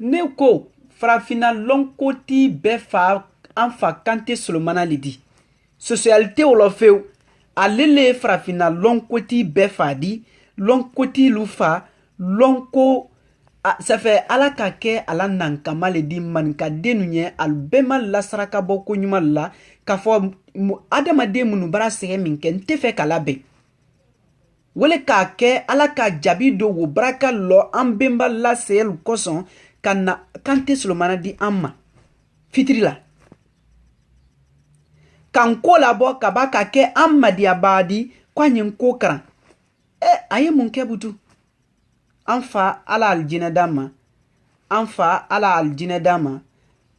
ne ko farafina lonkoti befa anfa kante solomana lidi socialité olofeu alele farafina lonkoti befa di lonkoti lufa lonko ça fait ala ka ke ala nankama lidi man ka denunye albema lasaraka boko nyuma la ka fo adama de munu bara sege minke ntefe kala be wole ka ke ala ka jabi do wo braka lo ambemba la sel koson kana kante solomana di amma fitrila kan ko labo kabaka ke amma di abadi kwanyin kokran aye mun kebutu anfa ala aljina dama anfa ala aljina dama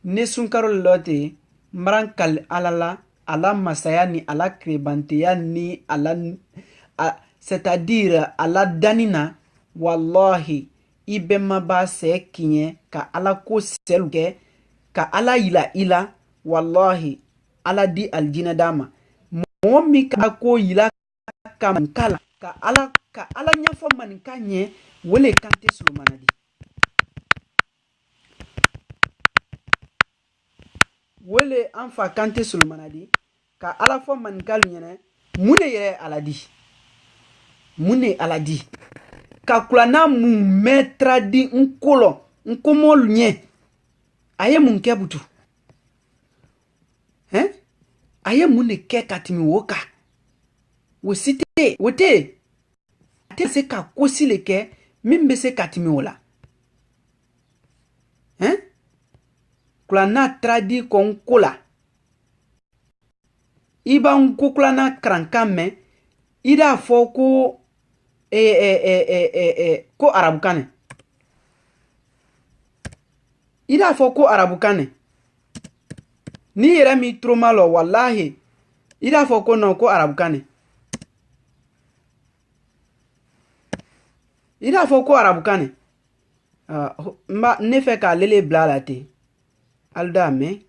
ne sunkarol lote marankal alala ala masayani ala krebantiani ala c'est-à-dire ala danina wallahi ibema ba se kinye ka ala ko selge ka ala ila wallahi ala di aljina dama momi ka ko ila ka mankala ka ala nyafo mankanye wole kante solomana di wole anfa kante solomana di ka ala fo mankalu nyene mune yere aladi ka kulana mu metra di nkolo nkomolu nye aye mun kebutu aye mune ke katimi woka wosite wote ate se ka kosile ke mimbe se katimi wola kulana tradi kon kola iba nkukulana krankame ida fo ko ko arabukane ida fo ko arabukane ni yere mi tromalo wallahi ida fo ko no ko arabukane ida fo ko arabukane mba nefe ka lele blalate alda me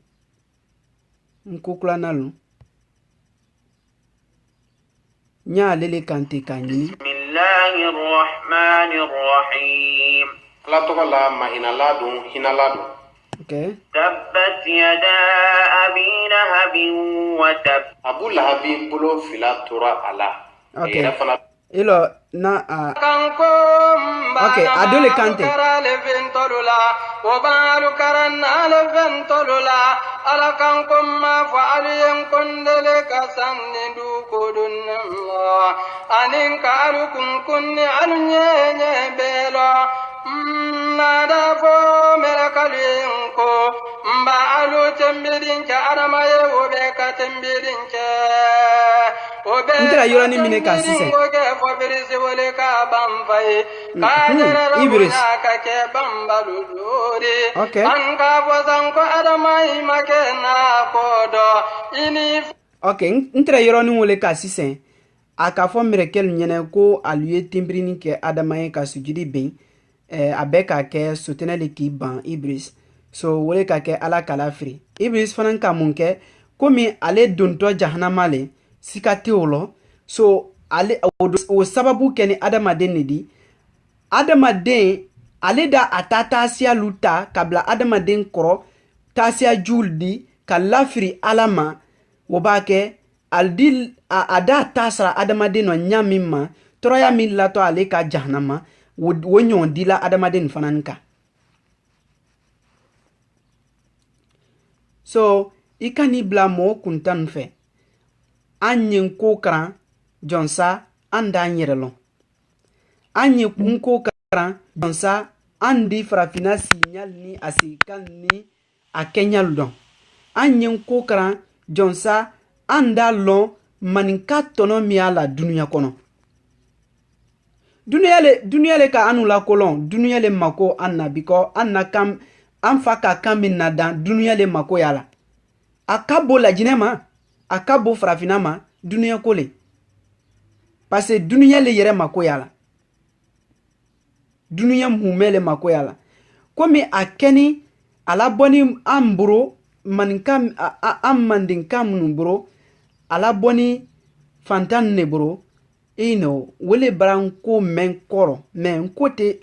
nkukula nalu nya lele kante kanyini Bismillahirrahmanirrahim. La toga la mahinaladu hinaladu. okay Tabbat yada abi lahabin wa tab. Abu Lahabin bolo fila tora ala. okay ilo na okay adole kante وبال كرنا لفن طللا على كنكم ما فعلين كندلك سندو كدن الله أنين كاركم كن عنيه بلا نادا فو ملكالينكو مبالو تنبيرين كارما يوبك تنبيرين ntira yorani mine ka sise Ibris okay okay ntira yorani wole ka sise aka fo mirakel nyene ko aluye timbrini ke adamaye ka sujudi ben abeka ke sotenele ki ban Ibris so wole ka ke ala kala fri Ibris fanan ka munke komi ale donto jahanamale sikati olo so ale o sababu keni adamaden nedi adamaden ale da atata asia luta kabla adamaden koro tasia juldi ka lafiri alama wobake aldil ada tasra adamaden no nyamima toroya min lato ale ka jahanama wonyon dila adamaden fananka so ikani blamo kuntan fe anyin kokran jonsa anda nyerelo anyin kun kokran jonsa andi frafina signal ni asikan ni akenya ludon anyin kokran jonsa anda lon maninka tono miala dunia kono dunia le ka anula kolon dunia le mako anna biko anna kam anfaka kamina dan dunia le mako yala akabo la jinema akabo frafina ma dunia kole parce que dunia le yere mako yala dunia mhumele mako yala komi akeni ala boni amburo mankam amandin numbro ala boni fantan ne bro ino wele branko men koro men kote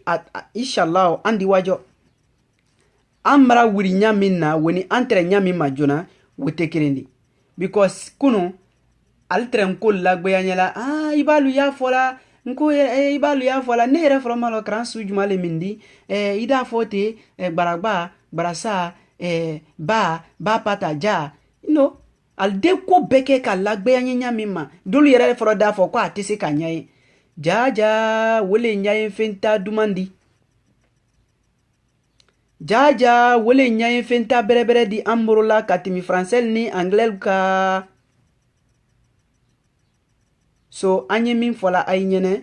inshallah andi wajo amra wuri nyami na weni antre nyami majona wote kirendi because kuno altren ko lagbe anyala ibalu ya fola nko ibalu ya fola ne re fro malo kran sujuma le mindi ida fote baragba barasa ba pata ja al de ko beke ka lagbe anyanya mima dulu yere fro da fo ko atise ka nyai jaja wole nyai fenta dumandi jaja wole nyai fenta berebere di amburula katimi français ni anglais ka so anye min fola ay nyene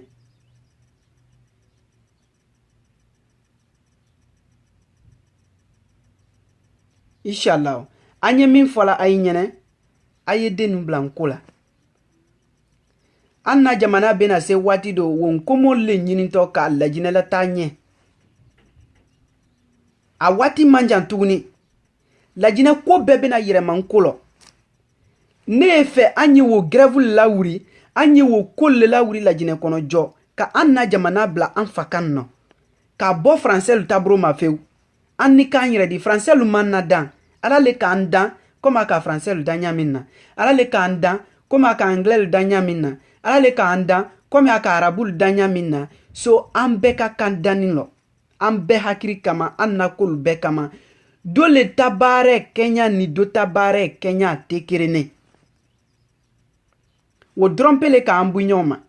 inshallah anye min fola ay nyene aye denu blancola anna jamana bena se wati do won komo le nyini to ka la jinela tanye a wati manjan tuguni la jina ko bebe na yire mankolo nefe anye wo grève lawuri anye wo kolle lawuri la jina kono jo ka anna jamana bla anfakan no ka bo français lu tabro ma feu anni kan yire di français lu manna dan ala le kan dan koma ka français lu danya minna ala le kan dan koma ka anglais lu danya minna ala le kan dan koma ka arabu lu danya minna so ambe ka kan danilo ambe hakiri kama anna kul be kama dole tabare Kenya ni do tabare Kenya tekerene wo drompele ka ambu nyoma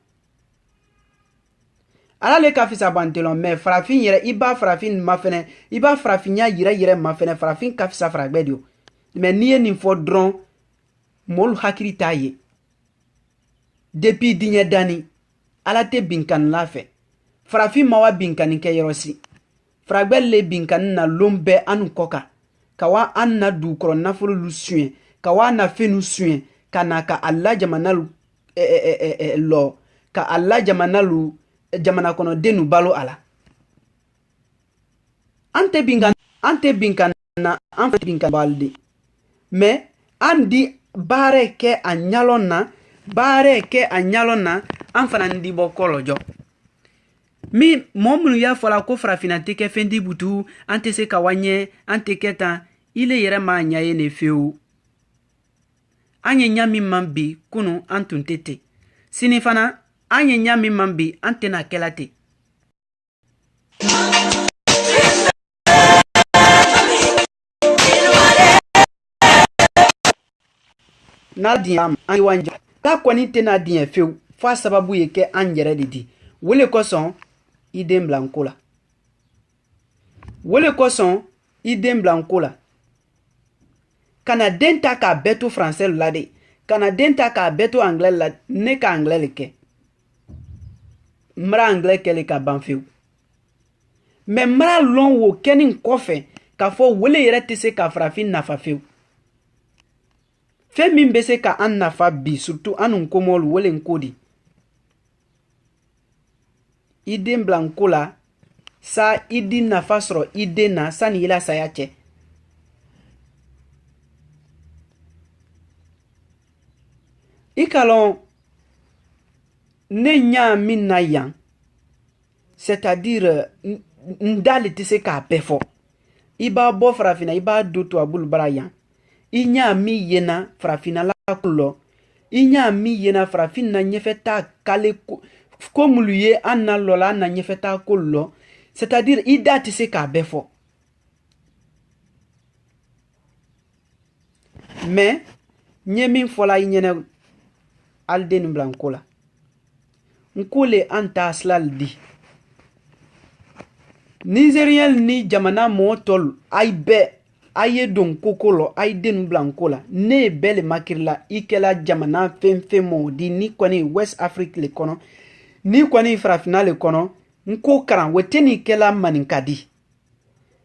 ala le ka fisa bantelon me frafin yere iba frafin mafene iba frafinya yere mafene frafin ka fisa fragbedio me niye ni fo dron mol hakiri taye depuis dinye dani ala te binkan lafe frafin mawa binkan ke yerosi fragbelle binkan na lombe anu koka kawa anna du kro na fulu lusuen kawa na fenu suen kana ka alla jamanalu lo ka alla jamanalu jamana kono denu balo ala ante binkan na an binkan baldi mais andi bare ke a ɲalon na an fana ndi bɔ kɔlɔjɔ mi mɔɔ minnu y'a fɔla ko farafina tɛ kɛ fɛn di butu an tɛ se ka waɲɛ an tɛ kɛ tan ile yɛrɛ ma ɲa ye ne fewu an ye ɲa min man bi kunu an tun tɛ ten sini fana an ye ɲa min man bi an tɛna kɛla ten n'a diɲɛ an ye wanja k'a kɔni tɛna diɲɛ fewu f'a sababu ye kɛ an yɛrɛ de di wele kosɔn i den bila n ko la kana den ta k'a bɛɛ to français la de kana den ta k'a bɛɛ to anglais la ne ka anglais le kɛ mara anglais kɛlen ka ban fewu mais mara lɔn wo kɛni kɔfɛ k'a fɔ wele yɛrɛ tɛ se ka farafin nafa fewu fɛn min bɛ se ka an nafa bi surtout an nun komɔlu wele n ko di i den bila n ko la sa i di nafa sɔrɔ i den na sani i la saya cɛ i ka lɔn ne ɲa min na yan c'est-à-dire n dali tɛ se k'a bɛɛ fɔ i b'a bɔ farafina i b'a do tubabulu bara yan i ɲa min yena farafina la kulɔ i ɲa min yena farafin na ɲɛfɛ ta kale ko mulu ye an na lɔ la an na ɲɛfɛ ta ko lɔ c'est-à-dire i da tɛ se k'a bɛɛ fɔ mais ɲɛ min fɔla i ɲɛnɛ ali den bila n ko la n ko le an ta silali di nigérien ni jamana mɔgɔ tɔlu ayi bɛɛ a ye don koko lɔ a ye den bila n ko la ne ye bɛɛ le makiri la i kɛla jamana fɛn fɛn mɔ di ni kɔni west afrique le kɔnɔ ni kɔni farafina le kɔnɔ n ko karan o tɛ ni kɛla maninka di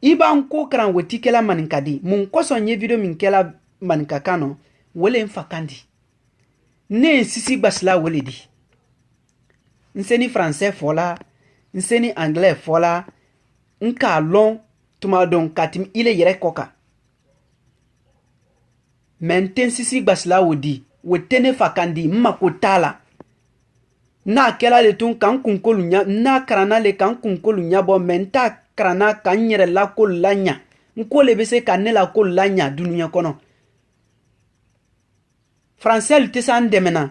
i b'an ko karan o ti kɛla maninka di mun kosɔn ye video min kɛla maninka kan nɔ wele n fa kan di ne ye sisi gbasila wele di n se ni français fɔla n se ni anglais fɔla n k'a lɔn tuma dɔn ka tɛmɛ ile yɛrɛ kɔ kan mais n tɛ sisi gbasila o di o tɛ ne fa kan di n mako t'a la n'a kɛla le tun k'an kunkolo ɲa n'a karanna le k'an kunkolo ɲabɔ mais n t'a karanna k'an yɛrɛ lako la ɲa n ko le bɛ se ka ne lako la ɲa duniya kɔnɔ français tɛ se an dɛmɛna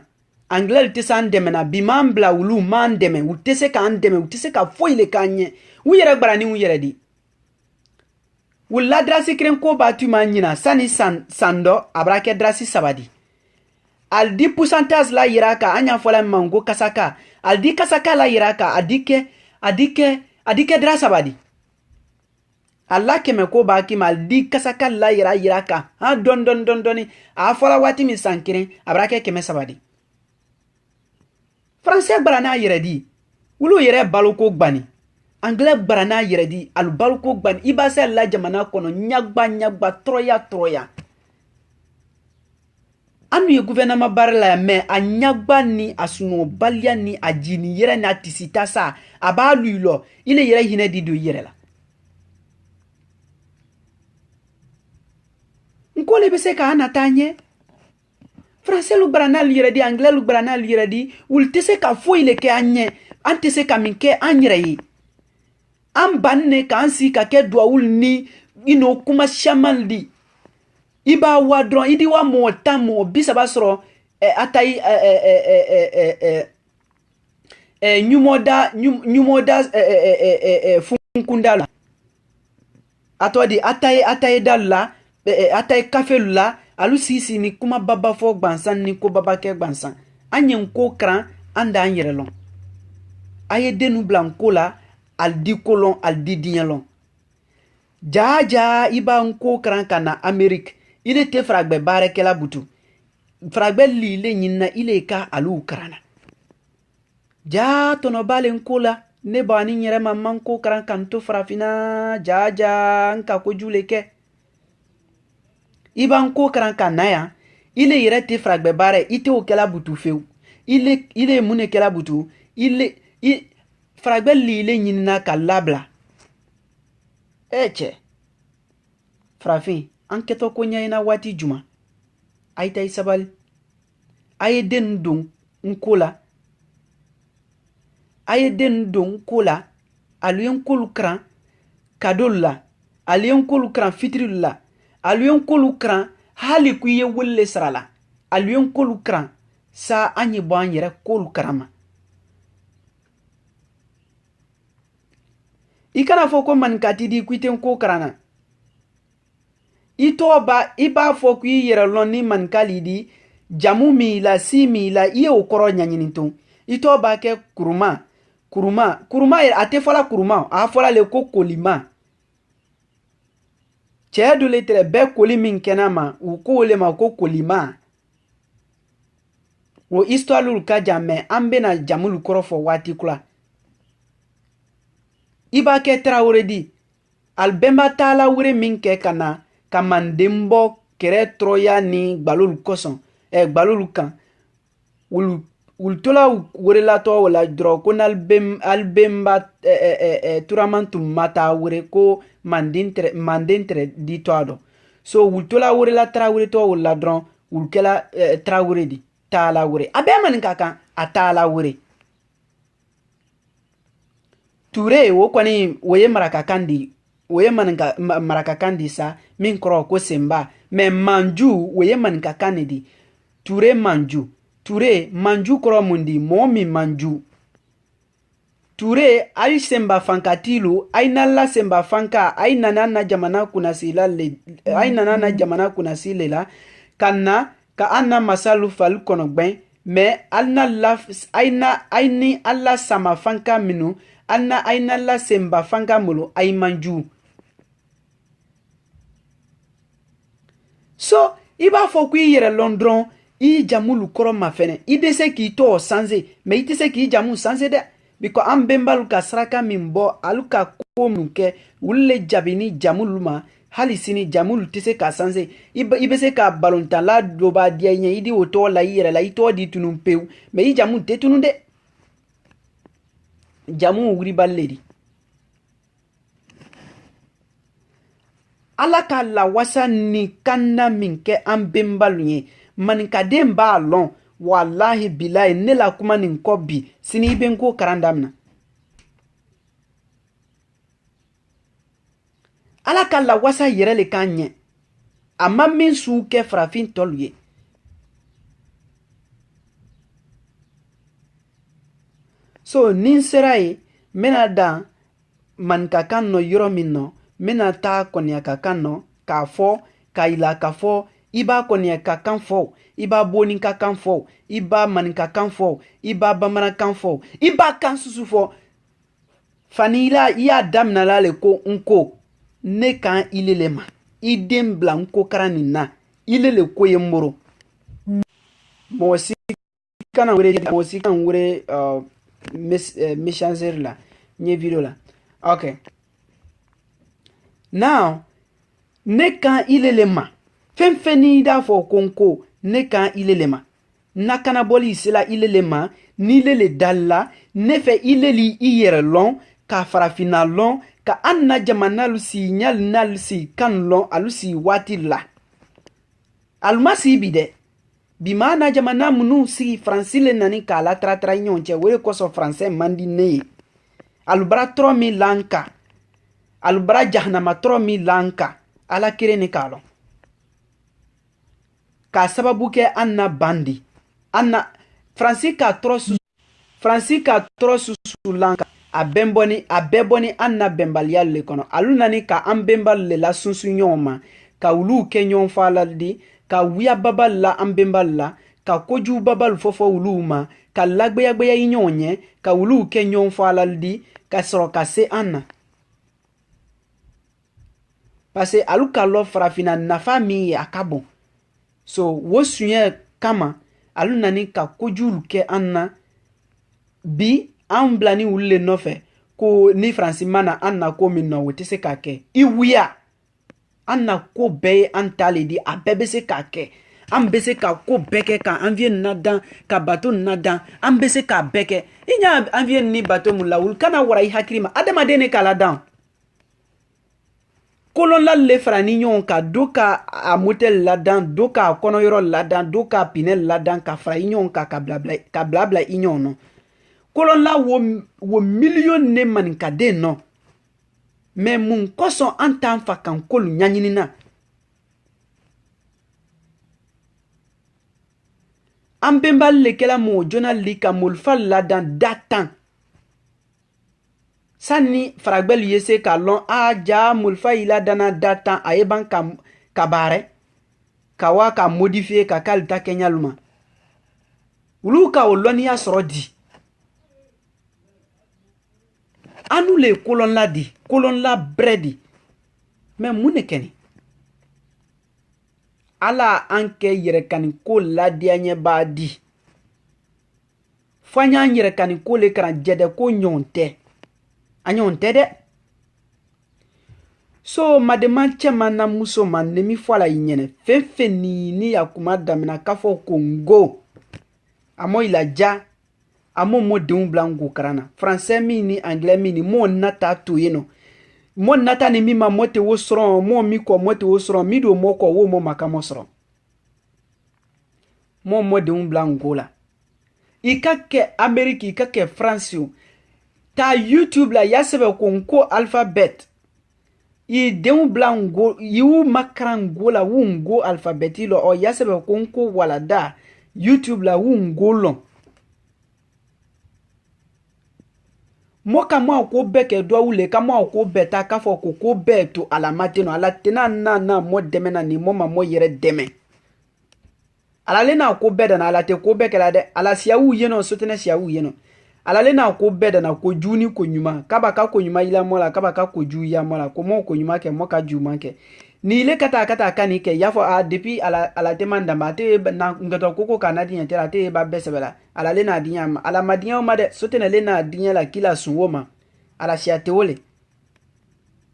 anglais tɛ se an dɛmɛna bi m'an bila olu m'an dɛmɛ u tɛ se k'an dɛmɛ u tɛ se ka foyi le k'an ɲɛ u yɛrɛ gbara ni u yɛrɛ di u la drasi kelen ko b'a tu ma ɲina sani san dɔ a b'a kɛ drasi saba di al di pourcentage la yira ka an y'a fɔla ma n ko kasaka al di kasaka la yira ka a di kɛ dra saba di ala kɛmɛ ko b'a k'i ma al di kasaka la yira ka ha dɔɔni a fɔla waati min san kelen a b'a kɛ kɛmɛ saba di français gbara n'a yɛrɛ di olu yɛrɛ baloko gbani anglais gbara n'a yɛrɛ di al baloko gbani i b'a se la jamana kɔnɔ ɲagba tɔrɔya an ye gouvernement baara la mais a ɲagba ni a sunɔgɔbaliya ni a jini yɛrɛ n'a tisita sa a b'a lu lɔ i le yɛrɛ hinɛ di don i yɛrɛ la n ko le bɛ se k'a nata ɲɛ français lu gbara n'ale yɛrɛ di anglais lu gbara n'ale yɛrɛ di olu tɛ se ka foyi le kɛ an ɲɛ an tɛ se ka min kɛ an yɛrɛ ye an banni ne k'an sigi ka kɛ duwawulu ni kuma caman di i b'a wa dɔrɔn i di wa mɔgɔ 10 mɔgɔ 30 sɔrɔ a ta yi ɲumoda funkunda la a tɔ di a ta ye dalu la a ta ye kafelu la alu sisi ni kuma baba fɔ gbansan ni ko baba kɛ gbansan an ye n ko karan an d'an yɛrɛ lɔn a ye denu bila n ko la al di ko lɔn al di diɲɛ lɔn jaa i b'a n ko karan ka na amerique ile te fragbe baarakɛla butu fragbe lile ɲinina ile ka alu karana jaa tɔnɔba le n ko la ne b'a ni yɛrɛ ma man ko karan kan to farafina jaa n ka kojugu le kɛ i b'an ko karan ka na yan ile yɛrɛ te fragbe baara i te o kɛla butu fewu ile mun ne kɛla butu fragbe lile ɲinina ka labila cɛ farafin an kɛtɔ ko ɲɛɲina waati juma a ye ta i sabali a ye den don n ko la a ye den don n ko la alu ye n kolu karan kadolu la alu ye n kolu karan fitirilu la alu ye n kolu karan hali ku i ye welele sara la alu ye n kolu karan sa an ye bɔ an yɛrɛ kolu karan ma i kana fɔ ko manikati di ku i tɛ n ko karan na i b'a fɔ ko i yɛrɛ lɔn ni manikali di jamu min la si min la i ye o kɔrɔ ɲaɲini tun i tɔ b'a kɛ kuruma a tɛ fɔla kuruma a fɔla le ko kolima cɛ dɔ le tɛrɛ bɛɛ koli min kɛnɛ ma u ko le ma ko kolima o histoire ka jan mɛ an bɛna jamulu kɔrɔ fɔ waati kula i b'a kɛ Tarawele di albɛnba taala wure min kɛ ka na ka manden bɔ kɛrɛ tɔrɔya ni gbalolu kɔsɔn gbalolu kan wulu tola werelatɔ wala dɔrɔn ko n'albɛnba turaman tun ma taa were ko manden tɛrɛ di tɔ dɔ so wulu tola werela Tarawele tɔ wala dɔrɔn wulu kɛla Tarawele di taala were a bɛɛ manin ka kan a taala were Ture o kɔni o ye marakakan di o ye marakakan di sa min kɔrɔ ko senba mɛ manju o ye maninkakan de di Ture manju kɔrɔ mun di mɔgɔ min manju Ture ayi senba fanka tilu ayi nala senba fanka ayi nana na jamana kunasi le la ka an na masalu fali kɔnɔgbɛn mɛ ayi ni ala sama fanka minnu ayi nala senba fanka molo ayi manju so i b'a fɔ ko i yɛrɛ lɔn dɔrɔn i jamulu kɔrɔ ma fɛnɛ i bɛ se k'i tɔ sanse mɛ i tɛ se k'i jamu sanse dɛ because an bɛnbalu ka saraka min bɔ alu ka ko min kɛ olu le jabi ni jamulu ma hali sini jamulu tɛ se ka sanse i bɛ se ka balontanla dɔ b'a diya i ɲɛ i di o tɔgɔ la i yɛrɛ la i tɔgɔ di tunun pewu mɛ i jamu tɛ tunun dɛ jamu wuribali le di ala ka lawasa ni kanna min kɛ an bɛnbalu ye manikaden b'a lɔn wallahi bilahi ne la kuma nin kɔ bi sini i bɛ n ko karan damina ala ka lawasa yɛrɛ le k'an ɲɛ a ma min sugu kɛ farafin tɔlu ye so ni n sera ye n bɛna dan manikakan nɔ yɔrɔ min nɔ n bɛna taa kɔniyakakan nɔ k'a fɔ k'a yira k'a fɔ i b'a kɔniyakakan fɔ i b'a boninkakan fɔ i b'a maninkakan fɔ i b'a bamanankan fɔ i b'a kan susu fɔ fani i y'a daminala le ko n ko ne kan ile le ma i den bila n ko karan nin na ile le ko ye n boro mɔgɔ si kana were messenger la n ye video la ok now ne kan ile le ma fɛn fɛn n'i da fɔ ko n ko ne kan ile le ma na kana bɔli sela ile le ma ni ile le dalla ne fɛ ile li i yɛrɛ lɔn ka farafina lɔn ka an na jamanalu si ɲali nalu si kan lɔn alu si waati la alu ma si bi dɛ bi ma na jamana minnu sigi faransi le nani k'a la taratara ɲɔgɔn cɛ o de kosɔn faransɛ man di ne ye alu bara tɔrɔ min l'an kan alu bara jahanama tɔrɔ min l'an kan ala kere ni k'a lɔn k'a sababu kɛ an na bandi an na faransi ka tɔrɔ susu l'an kan a bɛɛ bɔ ni an na bɛnbaliya le kɔnɔ alu nani ka an bɛnbalu le la sunsu ɲɔgɔn ma ka wuluw kɛ ɲɔgɔn fala di ka wuya babalu la an bɛnbalu la ka kojugu babalu fɔfɔ wuluw ma ka lagbeyagbaya i ɲɔgɔn ɲɛ ka wuluw kɛ ɲɔgɔn fala di ka sɔrɔ ka se an na parce que alu ka lɔ farafina nafa min ye a ka bon so wo suɲɛ kama alu nani ka kojugu kɛ an na bi an bila ni wulu le nɔfɛ ko ni faransi mana an na ko min nɔ o tɛ se k'a kɛ i wuya an na ko bɛɛ ye an ta le di a bɛɛ bɛ se k'a kɛ an bɛ se ka ko bɛɛ kɛ ka avion na dan ka bato na dan an bɛ se k'a bɛɛ kɛ i ɲa avion ni bato mun la wulu kana wara i hakili ma adamaden ne k'a la dan kolon la le fara ni ɲɔgɔn ka do ka a motel ladan do ka kɔnɔyɔrɔ ladan do ka pinel ladan ka fara i ɲɔgɔn kan ka bila i ɲɔgɔn nɔ kolon la wo million ne maninka den nɔ mais mun kosɔn an t'an fa kan kolu ɲaɲinina an benbali le kɛla mo jona li ka molifa ladan datan sanni faragbɛlu ye se ka lɔn ja molifa yi ladana datan a ye ban ka baarɛ ka wa ka modifier ka k'ale ta kɛ ɲaluma olu ka o lɔnniya sɔrɔ di anu le kolon la di kolon la brɛ di mais mun ne kɛni ala an kɛ yɛrɛkani ko ladiya ɲɛ b'a di fo an y'an yɛrɛkani ko le kana jɛdɛ ko ɲɔgɔn tɛ a ɲɔgɔn tɛ dɛ so mademan cɛman na muso ma nemi fɔ a la i ɲɛnɛ fɛn fɛn ni ya kuma damina k'a fɔ ko n go a mo ilaja a mo denw bila n go karan na français min ni anglais min ni mo nata to yen nɔ mo nata ni mi ma mo te wo sɔrɔ mo mi kɔ mo te wo sɔrɔ mi do mo kɔ wo mo maka mo sɔrɔ mo denw bila n go la i ka kɛ Amérique i ka kɛ France o ta YouTube la ya sɛbɛ ko n ko alphabet i denw bila n go y'u makara n go la wu n go alphabet lɔ ɔ ya sɛbɛ ko n ko walada YouTube la wu n go lɔn mo ka mo ko bɛɛ kɛ dɔ wule ka mo ko bɛɛ ta k'a fɔ ko bɛɛ to alama tɛ nɔ ala tɛna na mo dɛmɛ na ni mo ma mo yɛrɛ dɛmɛ ala le na ko bɛɛ dana ala tɛ ko bɛɛ kɛla dɛ ala siyawu ye nɔ sotɛnɛ siyawu ye nɔ ala le na ko bɛɛ dana ko ju ni ko ɲuman kaba ka ko ɲuman yila mo la kaba ka ko ju ya mo la ko mo ko ɲuman kɛ mo ka juguman kɛ ni le ka taa ka ni kɛ y'a fɔ depuis ala tɛ man dama te na ngata koko kana diɲɛ tɛ te ba bɛɛ sɛbɛ la ala le na diɲɛ ma ala ma diɲɛ ma dɛ sotɛnɛ le na diɲɛ la kila sunwo ma ala siya tɛ wole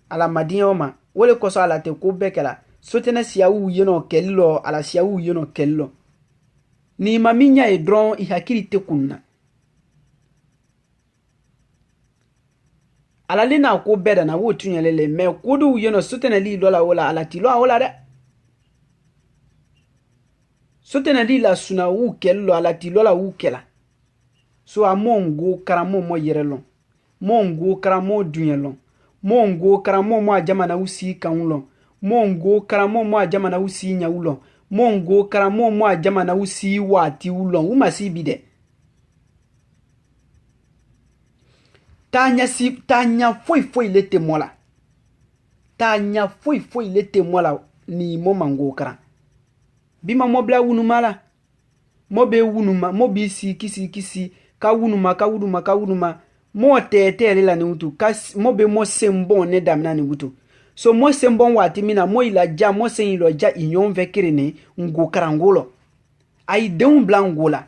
ala ma diɲɛ ma wole kosɔn ala tɛ ko bɛɛ kɛla sotɛnɛ siyawu ye nɔ kɛli lɔ ala siyawu ye nɔ kɛli lɔ ni ma min ɲa ye dɔrɔn i hakili tɛ kunna ala le na ko bɛɛ dana wo tuɲɛle le mais ko dɔw ye nɔ sotɛnɛli lɔ la wala ala ti lɔ a wala dɛ sotɛnɛli la suna wu kɛli lɔ ala ti lɔ la wu kɛla so a mo ngo kara mo yɛrɛ lɔn mo ngo kara mo duɲɛ lɔn mo ngo kara mo a jamana wu si kan lɔn mo ngo kara mo a jamana wu si ɲawu lɔn mo ngo kara mo a jamana wu si waati wu lɔn wu ma si bi dɛ tanya foi le te mola tanya foi le te mola ni mo mango kara bima mo bla wunuma la mo be wunuma mo bi si kisi ka wunuma mo tete le la ni wutu mo be mo sembon ne damna ni wutu so mo sembon wati mina mo ila ja mo sen ilo ja inyon vekere ne ngo karangolo ai deun blangola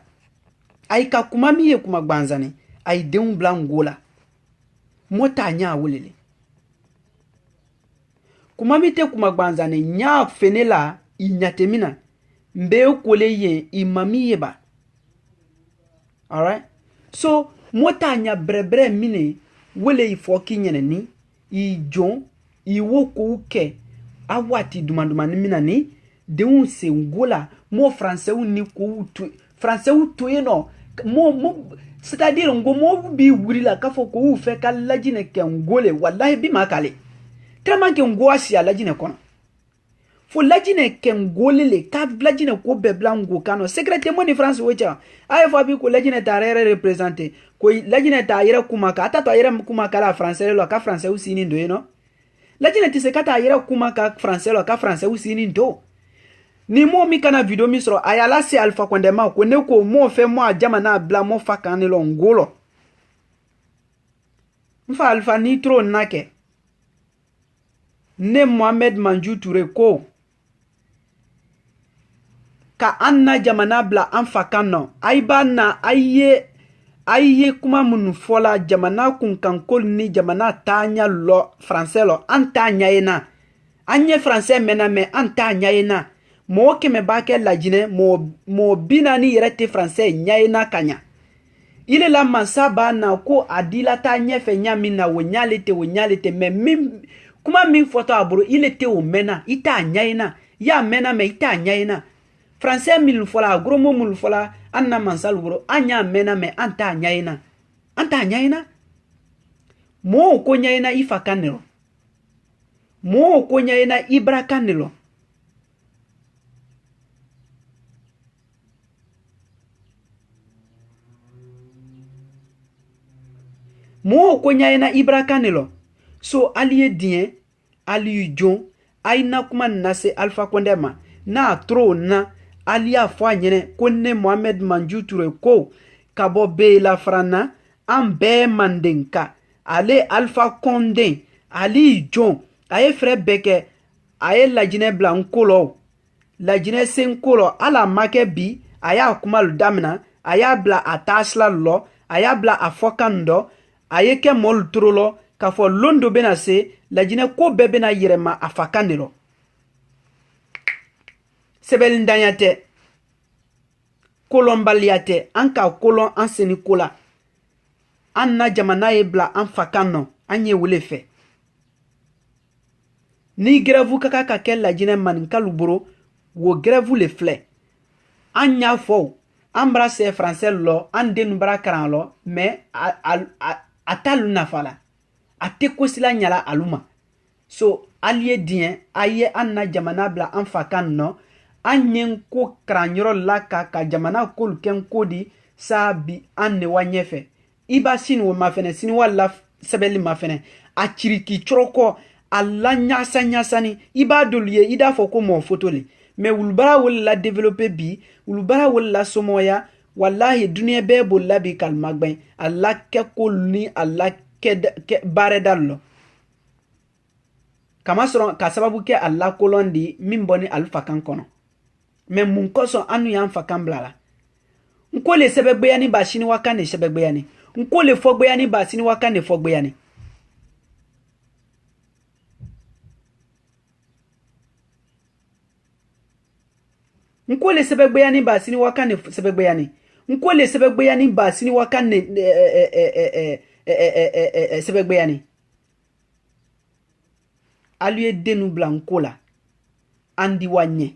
ai ka kuma miye kuma gbanzane ai deun blangola mota nya wulele kuma mite kuma gbanzane nya fenela inyatemina mbe kole ye imami yeba alright so mota nya brebre mine wele ifoki nyene ni I jon I woko ke awati dumanduma ni mina ni de un se ngola mo français ou ni ko français ou to yeno mo c'est-à-dire ngo mo bi wuri la ka fo ko u fe ka lajine ke ngole wallahi bi makale tellement que ngo asia lajine kono fo lajine ke ngole le ka lajine ko be blango kano secrétaire mo ni France wecha ay fo bi ko lajine ta rere représenter ko lajine ta yere kuma ka ata to yere kuma kala français lo ka français ou sini ndo yeno lajine ti se kata yere kuma ka français lo ka français ou sini ndo ni mo mi kana video mi soro ayala se alpha kwendema ko ne ko mo fe mo ajama na bla mo fa kan lo ngolo mfa alpha ni tro nake ne Mohamed Manju Touré ko ka anna jamana bla anfa kanno aiba na aye kuma mun fola jamana kun kan kol ni jamana tanya lo français lo antanya ena anye français mena me antanya ena mo keme bake lajine mo binani yerete français nyaina kanya ile la mansaba na ko adila ta nyefe nyamina wonyalete me mim kuma min photo aburo il était au mena ita nyaina ya mena me ita nyaina français mil fola gros mot mul fola anna mansal buro anya mena me anta nyaina mo ko nyaina ifa kanelo mo ko nyaina ibra kanelo mo ko nyaina ibra kanelo so aliye dien aliyu jon aina kuma nase Alpha Condé ma na tro na aliya fo nyene ko ne Mohamed Manju Touré ko kabo be la frana ambe mandenka ale Alpha Condé ali jon aye frère beke aye lajine blankolo lajine senkolo ala make bi aya kuma damna aya bla atasla lo aya bla afokando aye ke mol trolo ka fo londo bena se lajine ko bebe na yirema afakanelo sebel ndanyate kolon baliate anka kolon anseni kola anna jamana ebla anfakanno anye wulefe ni grève kaka ka kel lajine man kaluburo wo grève le flé anya fo embrasser français lo ande numbra karan lo mais atalu nafala ateko sila nyala aluma so allié dien aye anna jamana bla anfakanno anyen ko kranyoro laka ka jamana kol ken kodi sabi anne wanyefe iba sin wo mafene sin wala sebeli mafene a chiriki choroko alla nyasa ni iba doliye ida foko mo fotole mais wulbara wala développer bi wulbara wala somoya wallahi dunia be bolla bi kalmagben alla ke kolni alla ke baredallo kama soron ka sababu ke alla kolondi mimboni alfa kan kono mais mun koso anu yan fakan blala nko le sebegbe yani ba shini wakane sebegbe yani nko le fogbe yani ba shini wakane fogbe yani nko le sebegbe yani ba shini wakane sebegbe yani nko le sebegbe yani ba shini wakane sebegbe yani aluye denu blancola andi wanye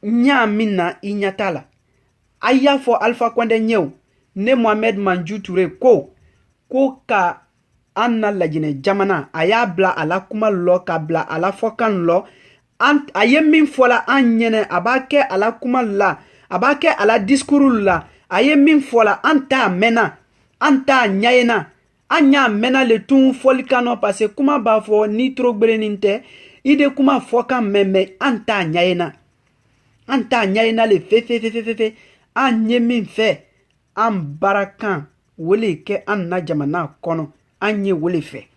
nya minna inyatala aya fo Alpha Condé nyew ne Mohamed Manju Touré ko ka anna lajine jamana aya bla ala kuma lo ka bla ala fokan lo aye min fola anyene abake ala kuma la abake ala discours la aye min fola anta mena anta nyaena anya mena le tun folikano parce kuma ba fo ni tro gbereninte ide kuma fokan meme anta nyaena le fe anye min fe an barakan wole ke anna jamana kono anye wole fe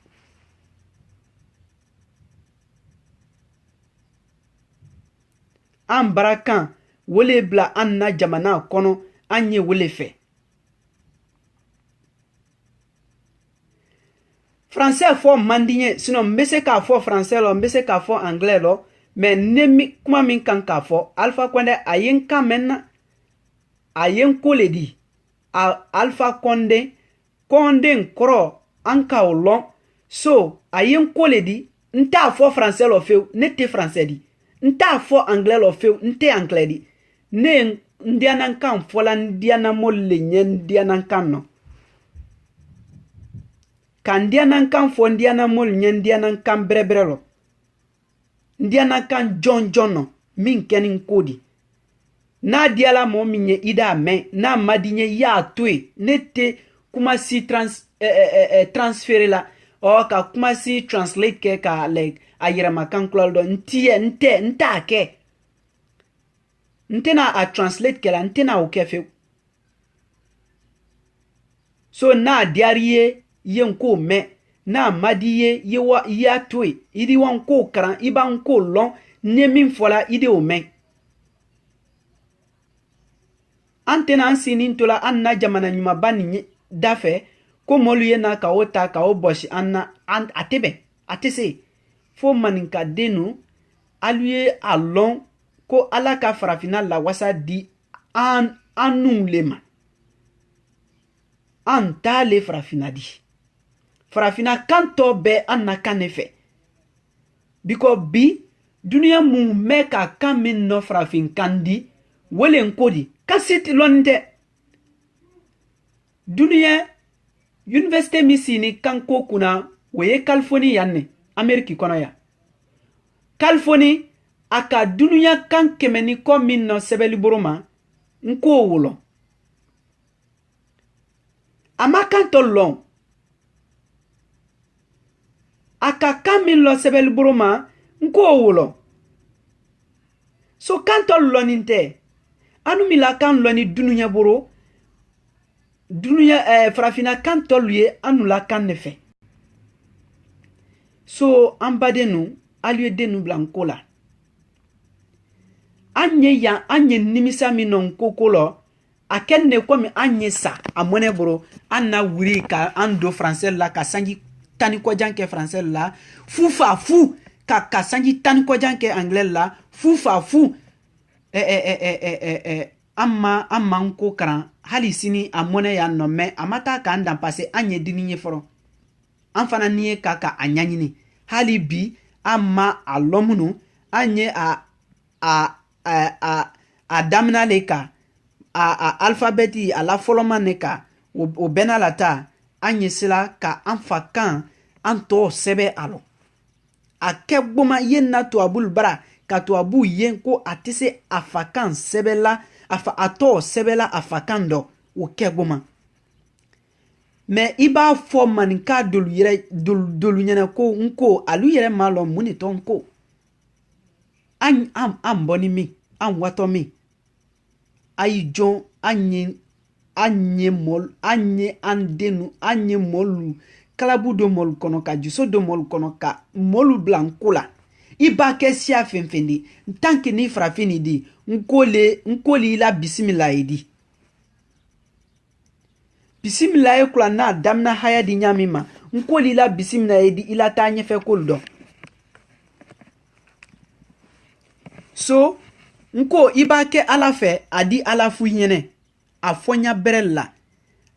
an barakan wole bla anna jamana kono anye wole fe français fo mandinye sinon mbese ka fo français lo mbese ka fo anglais lo mais nemi kuma min kan ka fo Alpha Condé ayen kamen ayen koledi Alpha Condé nkoro anka olon so ayen koledi nta fo français lo feu nete français di nta fo anglais lo feu nte anglais di ne ndiana kan fo la ndiana molle nyen ndiana kan no kan ndiana kan fo ndiana molle nyen ndiana kan brebre lo ndiana kan John no min kenin kodi na diala mo minye ida men na madinye ya tue nete kuma si transférer la o ka kuma si translate ke ka like ayira makan kloldo nta ke ntena a translate ke la ntena o kefe so na diariye yenko me na madiye yewa ya tue idi wan ko kran iban ko lon ne min fola ide o men antena ansinin tola anna jamana nyuma bani dafe ko moluye na ka ota ka oboshi anna atese fo maninka denu aluye alon ko alaka farafina la wasa di anun lema anta le farafina di farafina kanto be an na kan ne fɛ biko bi duniya mun mɛ ka kan min nɔ farafin kan di welen ko di kasiti lɔni tɛ duniya université min sini kanko kuna o ye Californie yan ne Ameriki kɔnɔ ya Californie a ka duniya kan kɛmɛ ni kɔ min nɔ sɛbɛliboro ma n k'o wolɔ a ma kan tɔ lɔn a ka kan min lɔ sɛbɛliboro ma n k'o wolɔ so kan tɔ lɔnin tɛ anu min la kan lɔni duniya boro duniya farafina kan tɔlu ye anu la kan ne fɛ so an badenu alu ye denu bila n ko la an ye yan an ye nimisa min nɔ koko lɔ a kɛ ne komi an ye sa a mɔnɛ boro an na wuri ka an do français la ka sanji tani kɔjan kɛ français la fu fa fu ka sanji tani kɔjan kɛ anglais la fu fa fu amma n ko karan hali sini a mɔnɛ yan nɔ mɛ a ma taa k'an dan pase an ye dini ye fɔlɔ an fana ni ye ka a ɲaɲini hali bi an ma a lɔn minnu an ye a damina le ka a alphabeti a la fɔlɔma ne ka o bɛna la ta an ye sila ka an fa kan an tɔ sɛbɛ a lɔ a kɛ gboma ye na tubabu bara ka tubabu ye ko a tɛ se a fa kan sɛbɛ la a tɔ sɛbɛ la a fa kan dɔ o kɛ gboma mɛ i b'a fɔ maninka dolu ɲɛna ko n ko alu yɛrɛ ma lɔn mun de tɔ n ko an bɔni min an watɔ min a yi jɔn an ye mɔlu kalabu do mɔlu kɔnɔ ka juso do mɔlu kɔnɔ ka mɔlu bila n ko la i b'a kɛ siya fɛn fɛn di n tant que ni farafin ni di n ko li la bisimila ye di bisimila ye kula n'a damina haya di ɲami ma n ko li la bisimila ye di i la taa ɲɛfɛ kolu dɔn so n ko i b'a kɛ ala fɛ a di ala fu ɲɛnɛ a fɔɲa bɛrɛ la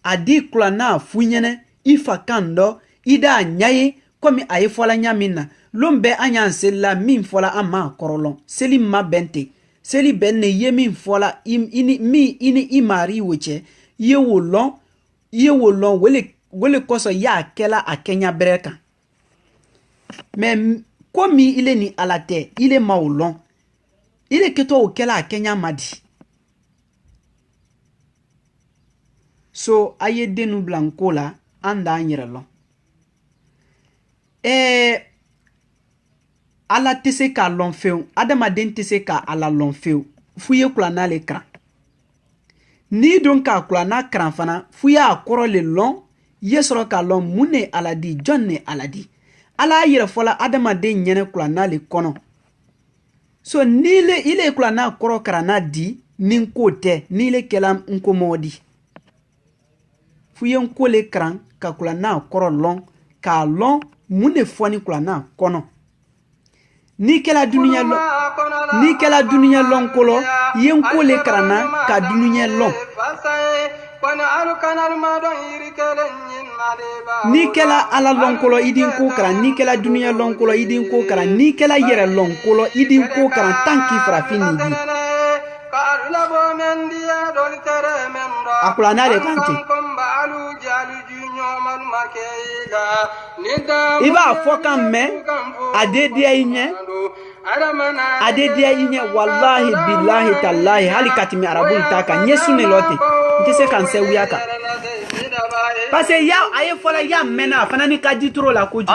a di kula n'a fu ɲɛnɛ i fa kan dɔ i da ɲa ye komi a ye fɔla ɲa min na lon bɛ an y'an seli la min fɔla an ma kɔrɔlɔn seli ma bɛn ten seli bɛn ne ye min fɔla i ni i mari wo cɛ i ye wo lɔn wele kɔsɔn i y'a kɛla a kɛɲa bɛrɛ kan mɛ komi ile ni ala tɛ ile ma o lɔn ile kɛtɔ o kɛla a kɛɲa ma di so a ye denu bila n ko la an d'an yɛrɛ lɔn ala tɛ se k'a lɔn fewu adamaden tɛ se ka ala lɔn fewu f'u ye kula n'ale karan n'i dun k'a kula n'a karan fana f'u y'a kɔrɔ le lɔn ye sɔrɔ k'a lɔn mun ne ala di jɔn ne ala di ala y'a yɛrɛ fɔla adamaden ɲɛnɛ kula n'ale kɔnɔ so ile kula n'a kɔrɔ karan n'a di ni n ko tɛ ni ile kɛla n ko mɔ di f'u ye n ko le karan ka kula n'a kɔrɔ lɔn k'a lɔn mun de fɔ ni kula n'a kɔnɔ ni kɛla duniya lɔn kolɔ ye n ko le karanna ka duniya lɔn ni kɛla ala lɔn kolɔ i din ko karan ni kɛla duniya lɔn kolɔ i din ko karan ni kɛla yɛrɛ lɔn kolɔ i din ko karan tant k'i farafin ni di a kula n'ale kan ten i b'a fɔ kan mɛn a de diya i ɲɛ wallahi billahi tallahi hali ka tɛmɛ arabulu ta kan ɲɛ sun ne lɔ ten n tɛ se ka n sɛwuya kan parce que a ye fɔla y'a mɛnna a fana ni ka di toro la kojugu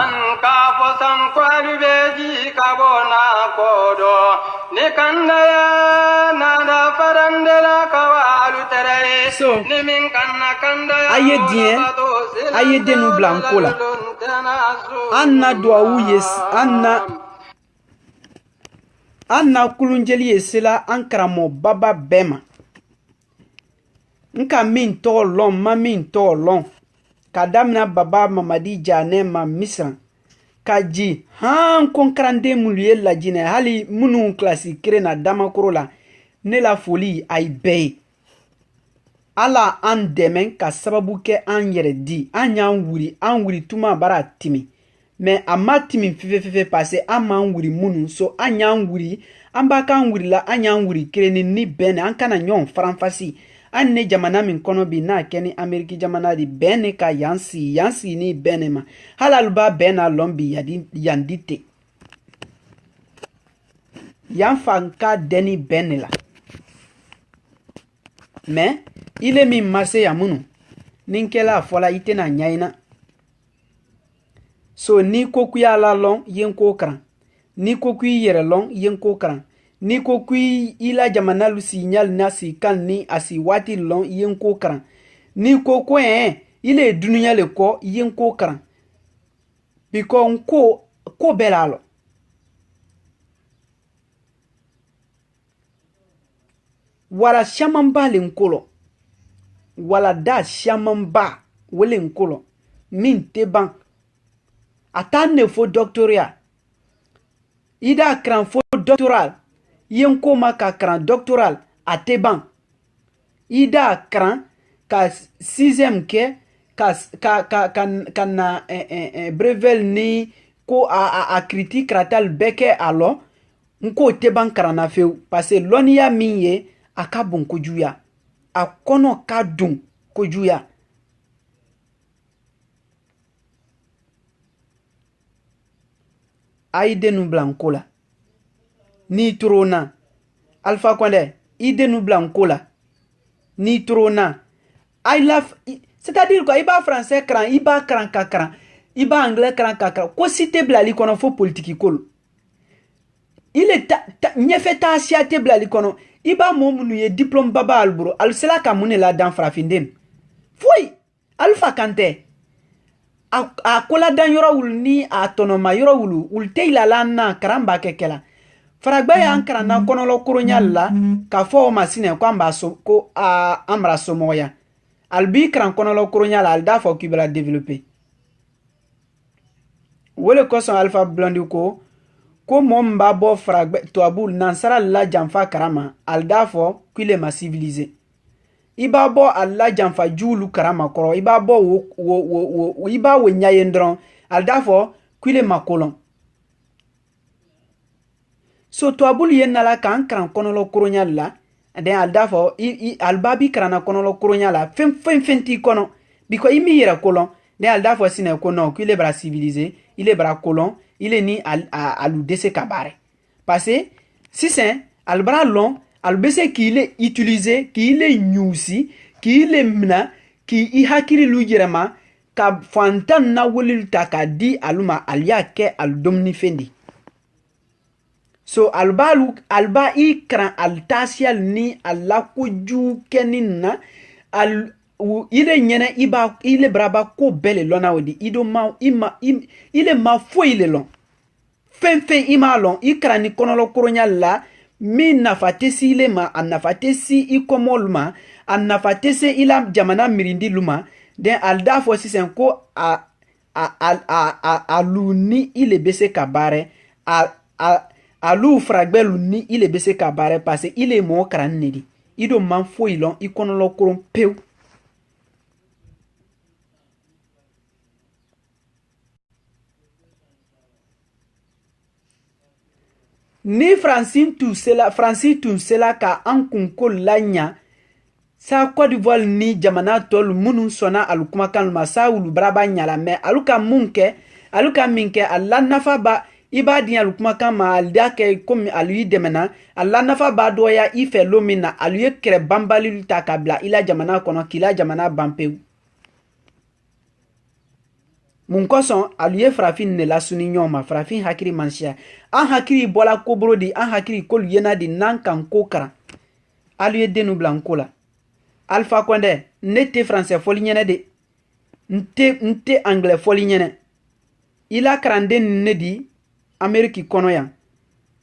so a ye diɲɛ a ye denu bila n ko la an na duwawu ye an na kulunjeli ye sela an karamɔgɔ baba bɛɛ ma n ka min tɔgɔ lɔn ma min tɔgɔ lɔn ka damina baba mamadi janɛ ma misran ka ji ko n karanden minnu ye lajinɛ hali minnu kilasi keren na damakoro la ne la foli a ye bɛɛ ye ala an dɛmɛ ka sababu kɛ an yɛrɛ di an y'an wuri tuma bara timi mais a ma timi fefe parce an m'an wuri minnu so an y'an wuri an b'a k'an wurila an y'an wuri kelenni ni bɛn an kana ɲɔgɔn faranfasi an ne jamana min kɔnɔ bi n'a kɛ ni Ameriki jamana di bɛn ne ka yan sigi ni bɛn ne ma hali alu b'a bɛn n'a lɔn bi yan di ten yan fan ka dɛni bɛn ne la mais ile min ma se yan minnu ni kɛla a fɔla i tɛna ɲaina so ni ko k'i y'a la lɔn i ye ko karan ni ko k'i yɛrɛ lɔn i ye ko karan ni ko k'i la jamana lu si ɲali na si kan ni a si waati lɔn i ye ko karan ni ko ile ye duniya le kɔ i ye ko karan because ko bɛɛ la lɔ wala shaman ba le nkolo wala da shaman ba wele nkolo min te ban atan ne fo doctorat ida kran fo doctoral yen ko ma ka kran doctoral ate ban ida kran ka 6e ke ka na brevel ni ko a critique kratal beke alo nko te ban karana feu parce lonia min ye a ka bon kojuya a kono ka dun kojuya aide nu blanco la ni trona Alpha Condé ide nu blanco la ni trona c'est-à-dire quoi iba français cran iba cran kakran iba anglais cran kakran ko cité blali kono fo politique kolo il est nyefe ta siate blali kono iba momunu ye diplôme baba alburo al sela ka munela dan frafinden foi Alpha Kante a kola dan yoro wul ni a tonoma yoro wulu ul teila lana karamba kekela faragba ya ankara na kono lo kuronyal la ka fo masine ko amba so ko a amra so moya albi kran kono lo kuronyal al da fo kibla développer wole ko son Alpha Blondy ko momba bo fragba to abul nansara la jamfa karama al da fo kile ma civilisé iba bo alla jamfa julu karama koro iba bo iba we nyayendron al da fo kile ma kolon so to abul yenala kan kran kono lo kuronyal la den al da fo albabi krana kono lo kuronyal la fenti kono biko imi yera kolon den al da fo sine kono kile bra civilisé il est bra kolon il est ni à l'UDC kabare parce que si c'est al bra long al bese qu'il est utilisé qu'il est nyusi qu'il est mna qui i hakiri lu jerema ka fantan na wolil taka di aluma alia ke al domni fendi so alba ikran al tasial ni alla kuju kenina al ile nyene iba ile braba ko bele lona wodi ido ma ile ma fo ile lon fenfe ima lon ikrani konolo koronya la min nafatesi ile ma anafatesi ikomolma anafatesi ila jamana mirindi luma den alda fo sisen ko aluni ile bese kabare alu fragbelu ni ile bese kabare parce ile mo kran nedi ido man fo ilon ikonolo koron peu ni Francine Tunsela ka an kunko lanya sa Côte d'Ivoire ni jamana tol munu sona alukumakan ma sa ulu braba nyala me aluka minke alla nafa ba iba di alukumakan ma alda ke komi aluyi demena alla nafa ba doya ife lomina aluye kre bambali ta kabla ila jamana kono kila jamana bampe mun koson aluye frafin ne la suni nyoma frafin hakiri mansia an hakiri bola kobro di an hakiri kol yena di nan kan kokara aluye denu blanco la Alpha Condé nete français foli nyene de nte anglais foli nyene ila karande ne di Ameriki kono yan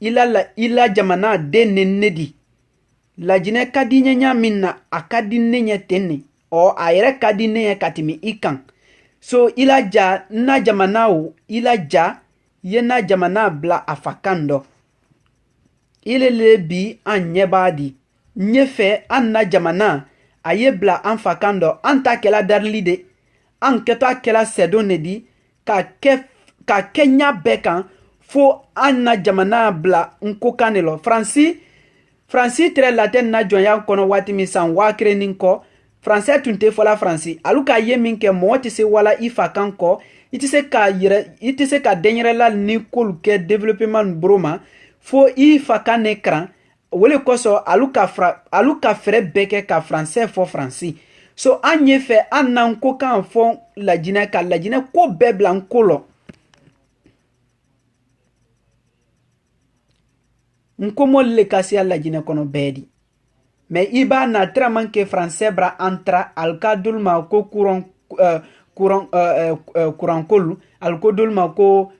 ila jamana de ne di la jine kadinye nya minna akadinne nye tenne o ayere kadinne katimi ikan so ila ja na jamana o ila ja yena jamana bla afakando ile lebi an nyebadi nyefe an na jamana a ye bila an fa kan dɔ an ta kɛla darili de an kɛtɔ a kɛla sɛdon de di ka kɛ ɲa bɛɛ kan fo an na jamana bila nko kan de lɔ Fransi tɛrɛ latɛn na jɔnya kɔnɔ waati min san 1000 ni kɔ Français tun tɛ fɔla Fransi alu ka ye min kɛ mɔgɔ tɛ se wala i fa kan kɔ i tɛ se ka denyɛrɛla ni kolu kɛ développement boro ma fo i fa kan ne karan wele kosɔn alu ka fɛrɛ bɛɛ kɛ ka Français fɔ Fransi so an ye fɛ an n'an ko kan fɔ lajinɛ ka lajinɛ ko bɛɛ bila n ko lɔ n ko mɔli le ka se a lajinɛ kɔnɔ bɛɛ di mais i b'a na tellement que Français bra entra al ka dul ma ko courant kolu al ko dul ma ko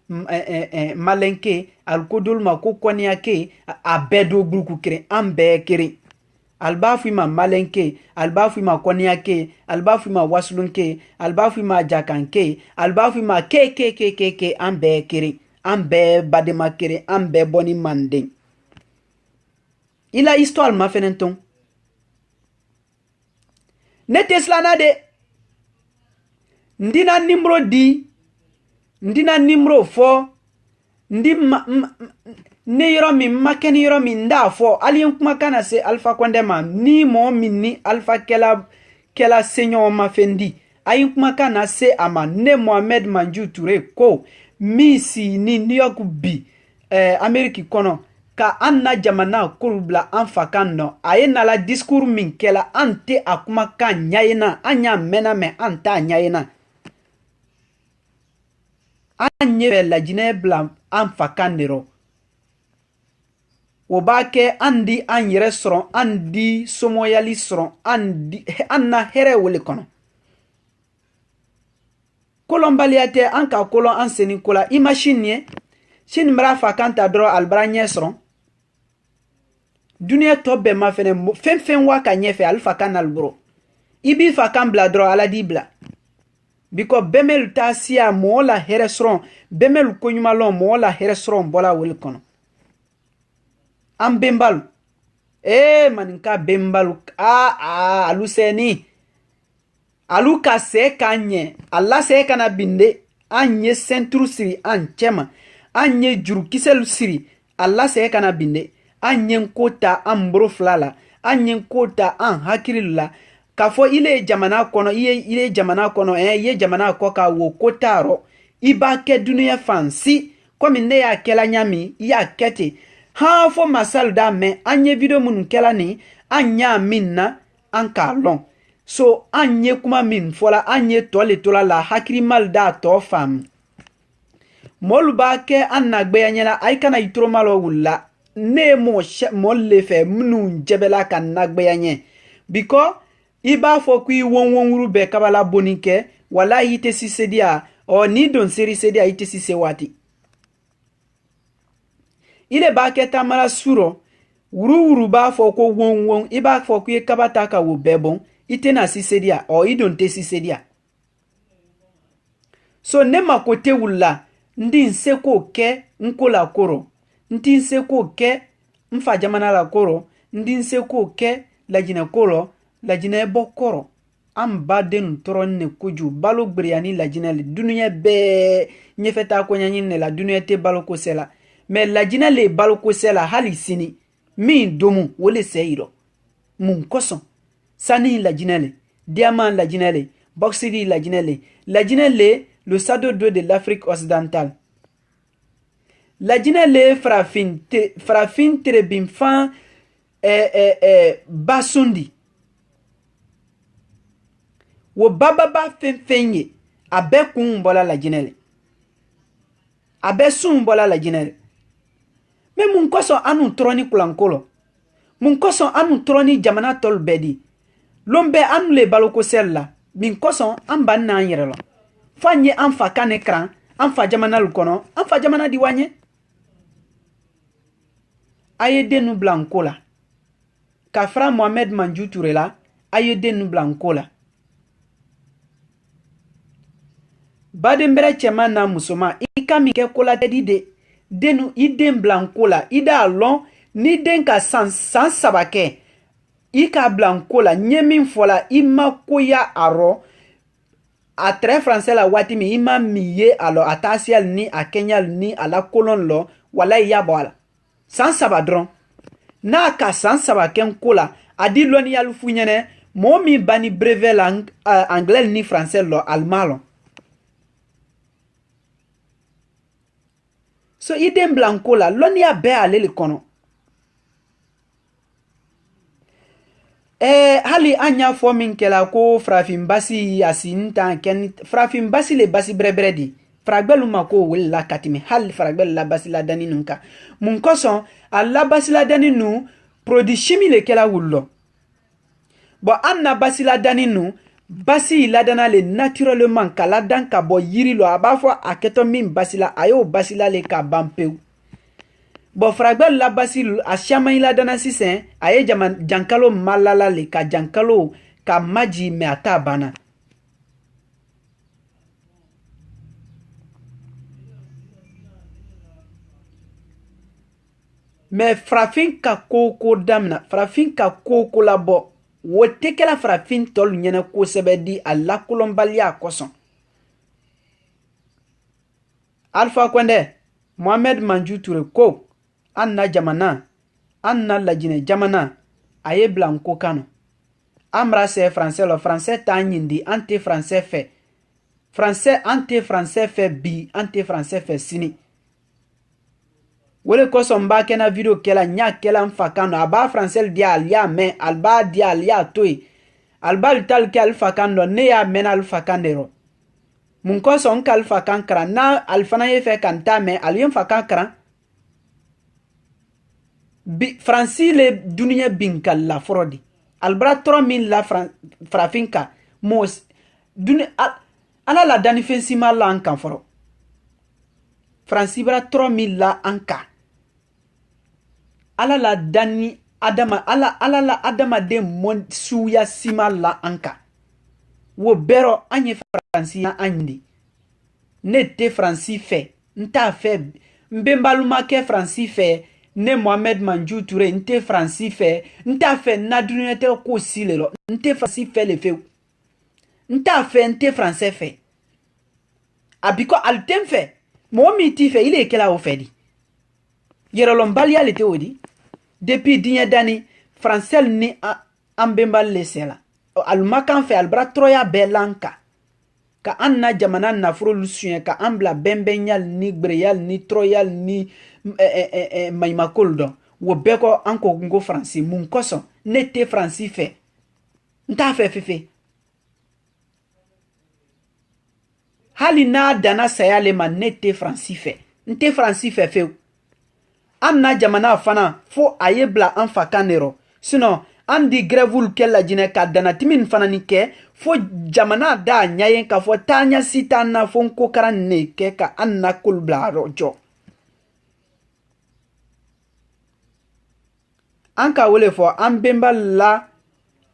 malenke al ko dul ma ko koniake a bɛɛ do groupe kere an bɛɛ kere al b'a f'i ma malenke al b'a f'i ma koniake al b'a f'i ma wasulunke al b'a f'i ma jakanke al b'a f'i ma ke an bɛɛ kere an bɛɛ badema kere an bɛɛ bɔni manden ila histoire ma fɛnɛ ton ne teslana de ndina nimro di ndina nimro fo ndi ne yɔrɔ min makɛni yɔrɔ min nda fo ali kuma kana se Alpha Condé ma ni mo min ni Alpha kɛla seɲɔgɔn ma fendi ayi kuma kana se ama ne Mohamed Manju Touré ko mi si ni New York bi Ameriki kɔnɔ ka an na jamana kolu bila an fa kan nɔ a ye nala discours min kɛla an tɛ a kuma kan ɲayena an y'a mɛnna mɛ an t'a ɲayena an ye fɛ lajinɛ bila an fa kan de rɔ o b'a kɛ an di an yɛrɛ sɔrɔ an di somɔyali sɔrɔ an na hɛrɛ wele kɔnɔ kolɔnbaliya tɛ an ka kolɔn an seni ko la i ma sini ye sini bara fa kan ta dɔrɔn alibara ɲɛ sɔrɔ duniya tɔ bɛɛ ma fɛnɛ fɛn wa ka ɲɛfɛ alifa kan na boro i b'i fa kan bila dɔrɔn ala d'i bila biko bɛmɛlu t'a siya mɔgɔ la hɛrɛ sɔrɔ bɛmɛlu koɲuman lɔn mɔgɔ la hɛrɛ sɔrɔ bɔla wele kɔnɔ an benbalu maninka benbalu alu sɛni alu ka sɛ k'a ɲɛ ala sɛ kana binde an ye senturu siri an cɛma an ye jurukisɛlu siri ala sɛ kana binde an ye ko ta an boro fila la an ye ko ta an hakili la k'a fɔ ile jamana kɔnɔ ile jamana kɔnɔ i ye jamana kɔ ka wo ko ta rɔ i b'a kɛ duniya fan si komi ne y'a kɛla ɲami i y'a kɛ ten han fɔ masalu da mɛn an ye video minnu kɛla ni an y'a min na an k'a lɔn so an ye kuma min fɔla an ye tɔ le tola la hakilimal da tɔ faamu mɔlu b'a kɛ an nagbɛya ɲɛna a kana i toroma lɔ wulila ne ye mɔlu le fɛ minnu jɛbɛla ka nagbɛya ɲɛ biko i b'a fɔ ko i wɔnwɔnwuru bɛɛ kabala boni kɛ wala i tɛ si sediya ni don seri sediya i tɛ si se waati i le b'a kɛ tamala surɔ wuru b'a fɔ ko wɔnwɔn i b'a fɔ ko i kaba ta ka wo bɛɛ bɔn i tɛna si sediya i don tɛ si sediya so ne ma ko tɛ wulila ndi n se k'o kɛ n ko la kɔrɔ n ti n se k'o kɛ n fa jamana la kɔrɔ n ti n se k'o kɛ lajinɛ ko rɔ lajinɛ bɔ kɔrɔ an baden tɔɔrɔ ne kojugu balo gberiya ni lajinɛ le duniya bɛɛ ɲɛfɛta kɔɲaɲini ne la duniya tɛ balo kosɛ la mais lajinɛ le balo kosɛ la hali sini min domu o le sɛ yirɔ mun kosɔn sani lajinɛ le diamant lajinɛ le bauxite lajinɛ le le sado de l'Afrique occidentale lajinɛ le farafin terebinfan basundi wo bababa fɛn ye a bɛɛ kun bɔla lajinɛ le a bɛɛ sun bɔla lajinɛ le mais mun kosɔn anu tɔrɔ ni kulanko lɔ mun kosɔn anu tɔrɔ ni jamana tɔlu bɛɛ di lon bɛ anu le balokosɛli la min kosɔn an b'an n'an yɛrɛ lɔ fo an ye an fa kan ne karan an fa jamana lu kɔnɔ an fa jamana di wa ɲɛ a ye den nu bila n ko la ka fara Mohamed Manju Touré la a ye den nu bila n ko la baden bɛrɛ cɛman n'a musoman i ka min kɛ kolatɛdi de denu i den bila n ko la i d'a lɔn ni den ka san 3 kɛ ika blanco la nyemi fola ima koya aro a très français la wati mi ima miye alo atasial ni a Kenya ni a la colon lo wala ya boala sans sabadron na ka sans sabaken kola adi loni yalu funyene mo mi bani brevet lang anglais ni français lo allemand. So idem blanco la loni ya be ale le kono. Hali anya forming kela ko frafin basi asinta ken frafin basi le basi brebredi fragbelu mako wel la katimi hal fragbel la basi la dani nunka mun koson alla basi la dani nu produit chimi le kela wullo bo anna basi la dani nu basi la dana le naturellement kala dan ka bo yiri lo abafo aketo min basi la ayo basi la le ka bampeu. Bo fragbel la basil a chama ila dana sisen aye jankalo malala le ka jankalo ka maji me atabana. Me frafin ka koko damna frafin ka koko la bo wote ke la frafin tol nyene ko sebedi alla kolombalia koson. Alpha Konde Mohamed Manju Touré ko anna jamana anna lajine jamana aye blanco kano amra c'est français le français ta nyindi anti français fait français anti français fait bi anti français fait sini wole ko somba kena video kela nya kela mfa kano aba français dia alia men alba dia alia toy alba tal ke alfa kano ne ya men alfa kandero mun ko son kalfa kankra na alfana ye fe kanta men alien fa kankra Franci le dunia binkal la frodi albra 3000 la frafinka mos duni ala la dani fensima la ankan foro Franci bra 3000 la anka ala la dani adama ala la adama de mon suya sima la anka wo bero anye Franci andi ne te Franci fait nta fait mbembaluma ke Franci fait ne Mohamed Manju Touré nte Franci fait nta fait na dunia te ko silelo nte Franci fait le fait nta fait nte français fait abiko altem fait mo mi ti fait il est quel a ofedi yerolom balia le te odi depuis dinya dani français ni ambembal lesela almakan fait albra troya belanka ka anna jamana na frolu suyen ka ambla bembenyal ni breyal ni troyal ni maimakoldo wo beko anko ngo Franci mun koso nete Franci fait nta fait fefe hali na dana sayale ma nete Franci fait nte Franci fait fe anna jamana fana fo ayebla anfa kanero sinon andi grevul kella jine ka dana timin fana ni ke fo jamana da nyayen ka fo tanya sitana fo ko karanne ke ka anna kulbla rojo anka wole fo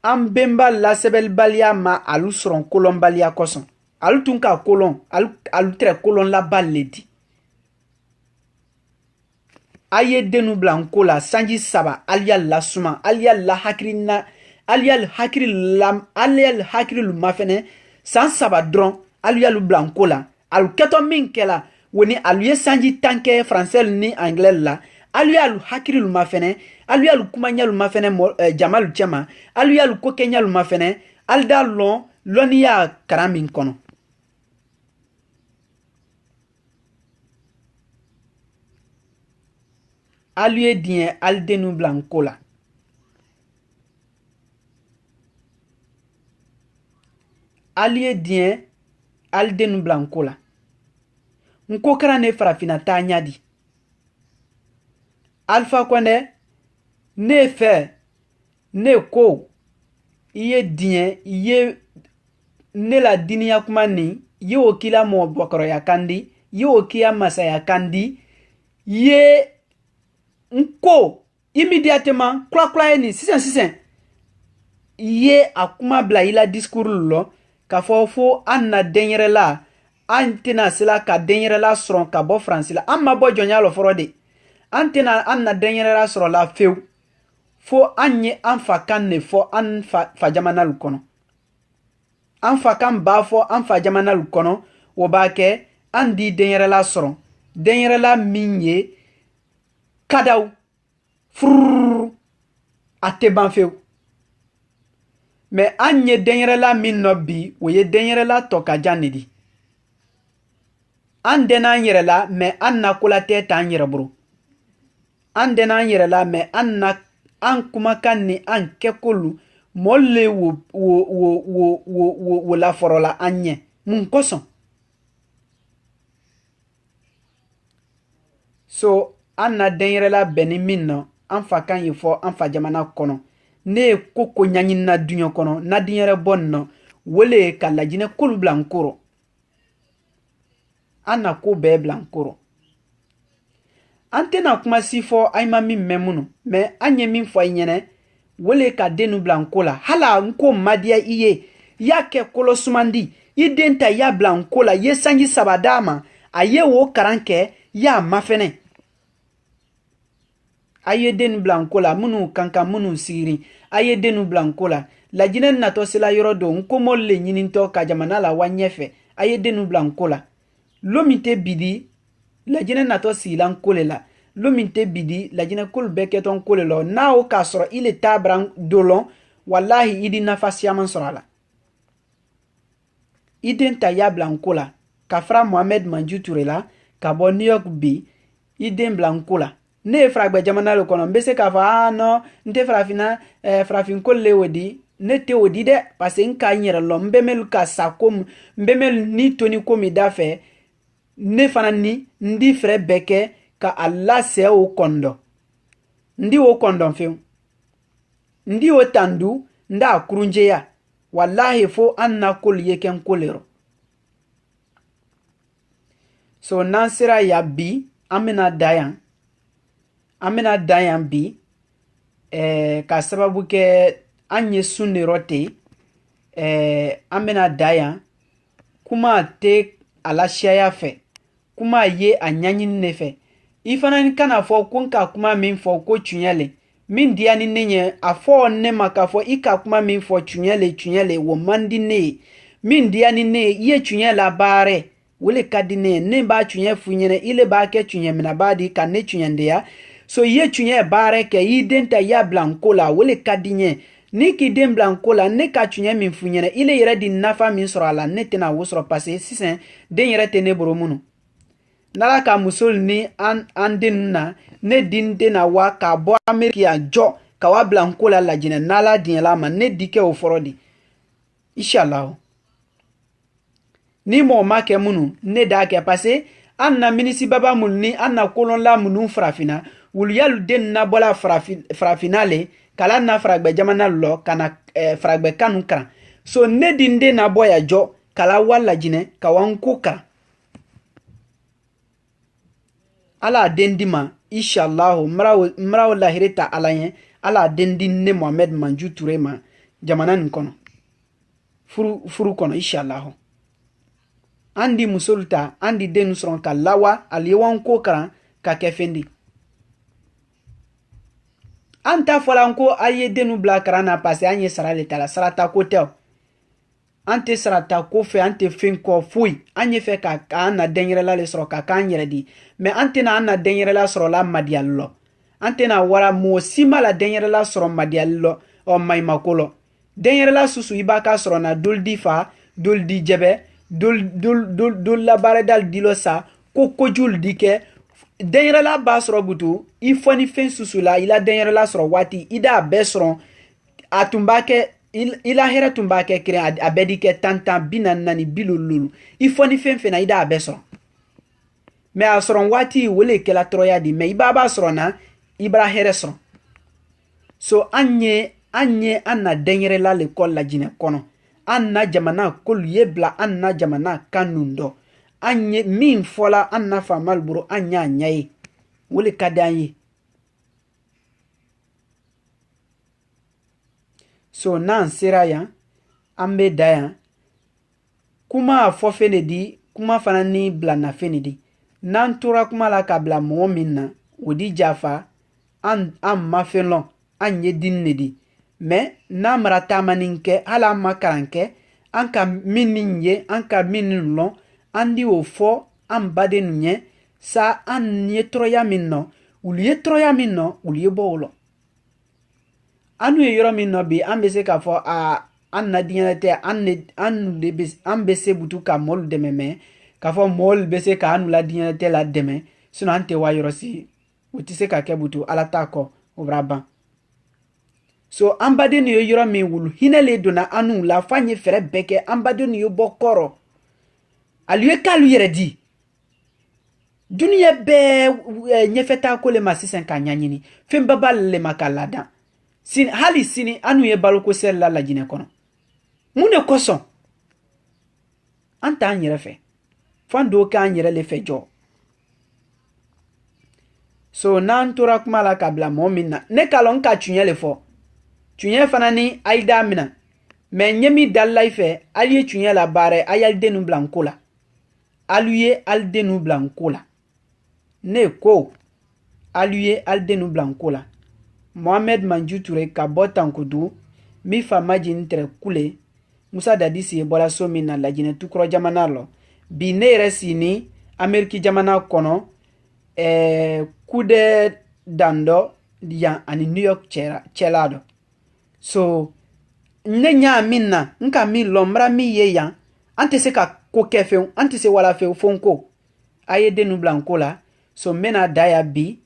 ambemba la sebel balia ma alu sron kolon balia koson alu tunka kolon alu tre kolon la baledi aye denu blanco la sanji saba alial la suma alial la hakrina alial hakrilu mafene san saba dron alial blanco la alu keto min kela woni alu sanji tanke français ni anglais la alial hakrilu mafene alial kumanyalu mafene jamalu chema alial kokenyalu mafene aldalon lonia karamin kono alue dien aldenu blanco la alue dien aldenu blanco la nko krane farafina tanya di Alpha Konde ne fe ne ko iye dien iye ne la dinia kumani ye okila mo bokoro ya kandi ye okia masa ya kandi ye nko immédiatement kwa ni sisen ye akuma bla ila discours lo ka fofo anna denyere la antena sila ka denyere la sron ka bo France la amma bo jonya lo forode antena anna denyere la sron la feu fo anye an fa kan ne fo an fa jamana kono an fa kan ba fo an fa jamana kono wo ba ke an di denyere la soro denyere la minye kadaw frrr ate ban few mais anye denyere la min no bi wo ye denyere la to ka janidi an dena yere la mais an na kula te tan yere bro an dena yere la mais an kuma kan ni an kekulu molle wo la forola anye mun koson so an na denyere la beni min no an fa kan yifo an fa jamana kono ne koko nyanyin na dunyo kono na denyere bonno wole ka lajine kulu blankuro an na ko be blankuro antena kuma sifo ayma min memunu me anye min fo nyene wole ka denu blankola hala nko madia iye yake kolo sumandi identa ya blankola ye sangi sabadama aye wo karanke ya mafene aye denu blankola munu kanka munu siri aye denu blankola la jinen na to sila yorodo nko molle nyininto ka jamana la wanyefe aye denu blankola lomite bidi la jinen na to silan kolela lominte bidi la jinen kul beketon kolelo na o kasro ile tabran dolon wallahi idi nafasi yaman sorala idin taya blancola kafra Mohamed Manju Turela ka bo New York bi idin blancola ne fragbe jamana lo kono mbese ka fa no nte frafina frafin kolle wodi ne te wodi de parce nka nyere lo mbemel ka sakom mbemel ni toni komi dafe ne fana ni ndi fre beke ka Allah se o kondo ndi o kondo fe ndi o tandu nda kurunje ya wallahi fo anna kul yeken kolero so nansira ya bi amina dayan bi ka sababu ke anye sunni rote amina dayan kuma te alashia ya fe kuma ye anyanyin nefe ifana ni kana fo kunka kuma min fo ko chunyele min dia ni nenye afo ne makafo ika kuma min fo chunyele wo mandi ne min dia ni ne ye chunyela bare wole kadine ne ba chunye funyene ile ba ke chunye mina badi ka ne chunyende ya so ye chunye bare ke identa ya blancola wole kadine ni ki den blancola ne ka chunye min funyene ile yere di nafa min soro ala ne tena wo soro passé sisen den yere tene boromunu nala ka musol ni an din na ne din de na wa ka bo Amerika jo ka wa blancola la jine nala din la ma ne dike o forodi inshallah ni mo make munu ne da ke passé an na minisi baba mun ni an na kolon la munu frafina wul yalu den na bola frafinale kala na fragbe jamana lo kana fragbe kanu kran so ne din de na boya jo kala wala jine ka wanko kran ala dendima inshallah mraw lahirita alayen ala dendin ne Mohamed Manju Turema jamana nkono furu kono inshallah andi musulta andi denu sron ka lawa aliwan ko kran ka kefendi anta folanko aye denu bla karana passé anye sarale tala sarata ko tew ante sarata ko fe ante fin ko fui anye fe ka na denyere la le sro ka kan yere di mais ante na denyere la sro la madiallo ante na wara mo sima la denyere la sro madiallo o may makolo denyere la susu ibaka sro na duldi fa duldi jebe dul la baredal dilosa ko jul dike denyere la basro butu ifoni fen susu la ila denyere la sro wati ida besron atumbake ila hera tumbake kire abedike tantan binan nani bilululu ifoni fen fena ida besron me asron wati wole kela troya di me ibaba srona ibra heresron so anye anna denyere la le kol la jine kono anna jamana kol yebla anna jamana kanundo anye min fola anna famal buru anya nyai wole kadanye so nan siraya ambe daya kuma fofene di kuma fana ni bla na fenidi nan tura kuma la kabla mu'minna wodi jafa an mafelon anye din ne di mais na mara tamanin kɛ hala makaran kɛ an ka min ye an ka min lɔn an di o fɔ an baden ɲɛ sa an ye tɔrɔya min nɔ ulu ye tɔrɔya min nɔ ulu ye bɔ o lɔ anu ye yɔrɔ min nɔ bi an bɛ se k'a fɔ an na diɲɛnatigɛ an bɛ se butu ka mɔlu dɛmɛ mɛ k'a fɔ mɔlu bɛ se ka anu la diɲɛnatigɛ la dɛmɛ sinon an tɛ wa yɔrɔ si o tɛ se ka kɛ butu ala t'a kɔ o b'a ban so an baden ye yɔrɔ min wulu hinɛ le donna anu la f'an ye fɛɛrɛ bɛɛ kɛ an baden ye bɔ kɔrɔ alu ye k'alu yɛrɛ di duniya bɛɛ ɲɛfɛtaa ko le ma sisan k'a ɲaɲini fɛn bɛɛ b'ale le ma k'a ladan hali sini anu ye baloko sɛri la lajinɛ kɔnɔ mun de kosɔn an t'an yɛrɛ fɛ f'an do k'an yɛrɛ le fɛ jɔ so n'an tora kuma la ka bila mɔgɔ min na ne k'a lɔn ka tiɲɛ le fɔ tiɲɛ fana ni a yi da mina mais ɲɛ min dalila i fɛ ali ye tiɲɛ la baara a y'ali dennu bila n ko la alu ye ali dennu bila n ko la ne ko alu ye ali dennu bila n ko la Mohamed Manju Ture ka bɔ Tankudu mi fa majini tɛrɛ kule Musa Dadisi ye bɔla so min na Lajinɛ Tukɔrɔ jamana lɔ bi ne yɛrɛ si ni Ameriki jamana kɔnɔ kude dandɔ yan ani New York cɛla dɔ so ne ɲa min na n ka min lɔ n bara min ye yan an tɛ se ka ko kɛ fewu an tɛ se wala fewu fo n ko a ye dennu bila n ko la so n bɛna da ya bi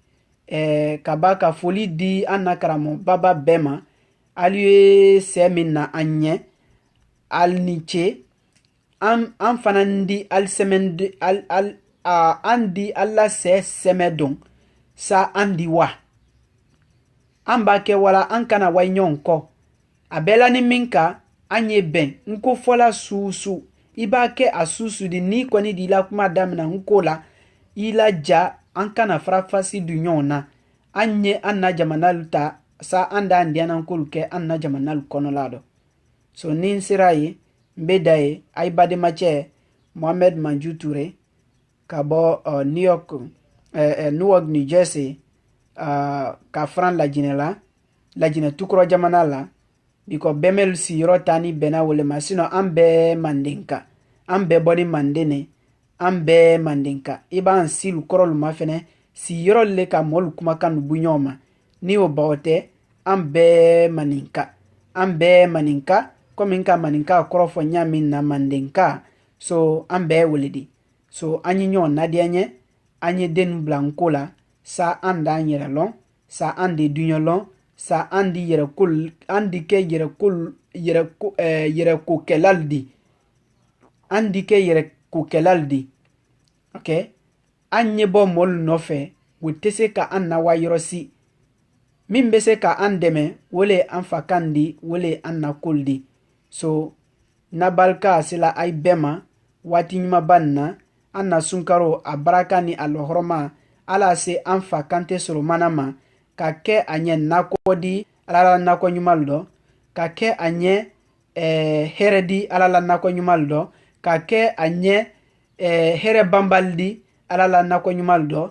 ka ba ka foli di an na karamɔgɔ baba bɛɛ ma alu ye sɛ min na an ɲɛ ali ni ce an fana di ali sɛmɛ an di ala sɛ sɛmɛ dɔn sa an di wa an b'a kɛ wala an kana wa ɲɔgɔn kɔ a bɛɛ la ni min ka an ye bɛn n ko fɔla susu i b'a kɛ a susu di n'i kɔni di la kuma damina n ko la i la ja an kana farafasi du ɲɔgɔn na an ye an na jamanalu ta sa an da an diyanan k'olu kɛ an na jamanalu kɔnɔla dɔ so ni n sera ye n bɛ da ye a ye bademacɛ Mohamed Manju Ture ka bɔ Newark New Jersey ka faran Lajinɛ la Lajinɛ Tukɔrɔ jamana la biko bɛmɛlu siyɔrɔ ta ni bɛnna wele ma sinon an bɛɛ mandenka an bɛɛ bɔli mandene an bɛɛ mandenka i b'an silu kɔrɔlu ma fɛnɛ siyɔrɔ le ka mɔlu kumakan nu bu ɲɔgɔn ma ni o bawo tɛ an bɛɛ maninka komi n ka maninka kɔrɔ fɔ ɲa min na mandenka so an bɛɛ wele di so an ye ɲɔgɔn nadiya ɲɛ an ye dennu bila n ko la sa an d'an yɛrɛ lɔn sa an de duɲɛ lɔn sa an di kɛ yɛrɛkokɛlalu di an di kɛ yɛrɛkokɛlalu di ok an ɲɛ bɔ mɔlu nɔfɛ o tɛ se ka an na wa yɔrɔ si min bɛ se ka an dɛmɛ wole an fa kan di wole an na kol di so na balika sela ay bɛɛ ma waati ɲumanba nin na an na sunkaro a baraka ni a lɔhɔrɔma ala se an fa kante sɔrɔ mana ma ka kɛ a ɲɛ nakɔ di ala la nakɔ ɲuman dɔ ka kɛ a ɲɛ hɛrɛ di ala la nakɔ ɲuman dɔ ka kɛ a ɲɛ hɛrɛ banbali di ala la nakɔ ɲuman dɔ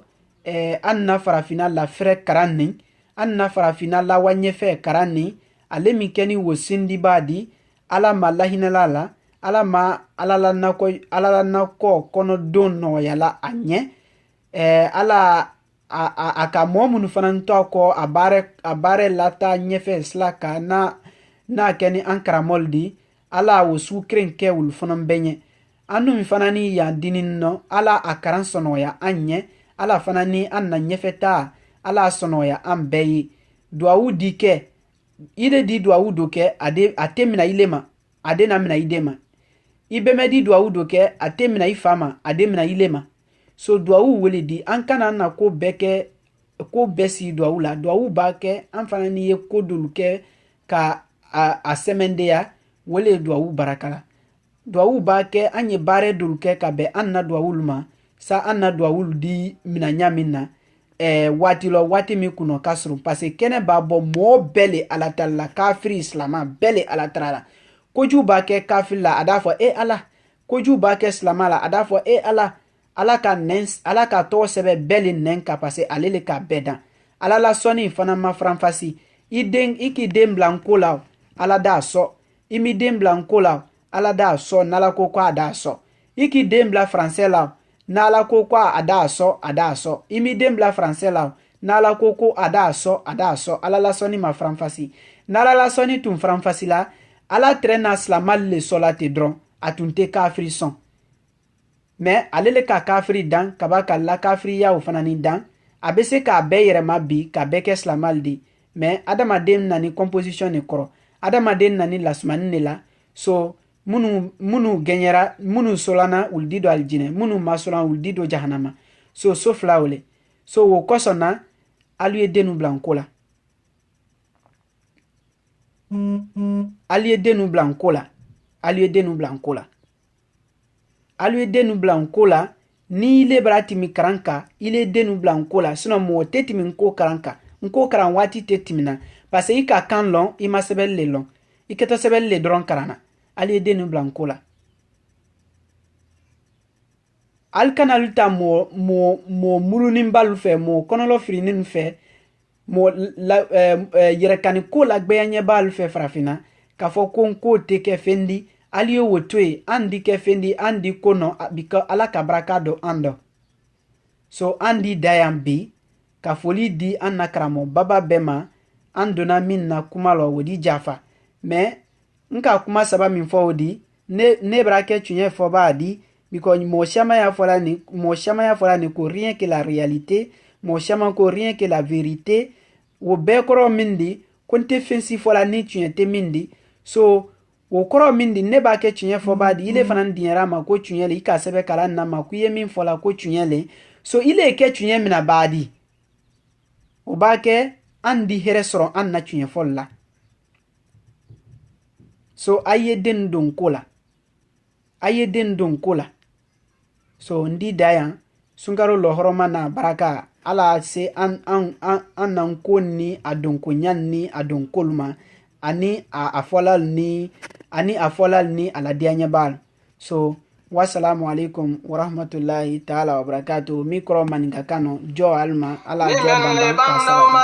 an na farafina lafɛrɛ karan ni an na farafina lawa ɲɛfɛ karan ni ale min kɛ ni wosindi b'a di ala ma lahinɛla la ala ma ala la nakɔ kɔnɔdon nɔgɔyala a ɲɛ ala a ka mɔgɔ minnu fana tɔ kɔ a baara lata ɲɛfɛ sila ka n'a kɛ ni an karamɔgɔlu di ala o sugu kelen kɛ olu fana bɛɛ ɲɛ an dun fana ni yan dini nɔ ala a karan sɔnɔgɔya an ɲɛ ala fana ni an na ɲɛfɛ taa ala sɔnɔgɔya an bɛɛ ye duwawu di kɛ i de di duwawu do kɛ a tɛ mina ile ma a de na mina i den ma i bɛmɛ di duwawu do kɛ a tɛ mina i fa ma a de mina ile ma so duwawu wele di an kana na ko bɛɛ si duwawu la duwawu b'a kɛ an fana ni ye ko dolu kɛ ka a sɛmɛndeya wele duwawu baraka la duwawu b'a kɛ an ye baara dolu kɛ ka bɛn an na duwawulu ma sa an na duwawulu di mina ɲa min na waati lɔ waati min kunɔ ka surun parce que kɛnɛ b'a bɔ mɔgɔ bɛɛ le ala tala la kafiri silama bɛɛ le ala tala la kojugu b'a kɛ kafiri la a d'a fɔ ala kojugu b'a kɛ silama la a d'a fɔ ala ka tɔgɔ sɛbɛn bɛɛ le nɛn ka parce que ale le k'a bɛɛ dan ala la sɔnni fana ma faranfasi iki den blanco la ala da so imi den blanco la ala da so nala ko kwa da so iki den bla français la nala ko kwa ada so imi den bla français la nala ko ko ada so ala la soni ma franfasi nala la soni tum franfasi la ala trena slamal le solate dron atunte kafri son mais alele ka kafri dan kabaka la kafri ya ufanani dan abese ka be yerema bi ka be ke slamaldi mais adamaden nani composition ni koro adamaden nani lasmani ne la so munu genyera munu solana uldido aljine munu masolan uldido jahannama so flawle so wo kosona aluye denu blanco la aluye denu blanco la ni ile brati mi karanka ile denu blanco la sino mo teti mi nko karan wati teti mina parce que ka kan lon ima sebel le lon iketa sebel le dron karana ali denu blanco la al kanalta mo mulunin balu fe mo konolo frinin fe mo la yerekani ko la gbenya balu fe frafina ka fo ko te ke fendi ali wotwe andi ke fendi andi kono bika ala kabraka do ando so andi dayambi ka foli di anakramo baba bema andona minna kumalo wodi jafa mais nka kuma saba min fo wodi ne brake tunye fo ba di because mo chama ya fola ni ko rien que la réalité mo chama ko rien que la vérité wo be koro mindi konte fensi fola ni tunye te mindi so wo koro mindi ne ba ke tunye fo ba di ile fanan dinera ma ko tunye le ika sebe kala na ma ku ye min fola ko tunye le so ile ke tunye mina ba di o ba ke andi here soro an na tunye fola so aye den don kola so ndi daya sungaro lohoroma na baraka ala se an nan konni adon kunyanni adon kolma ani afolal ni ala dianya bal so wassalamu alaikum wa rahmatullahi ta'ala wa barakatuh mikro maninga kano jo alma ala jo bamba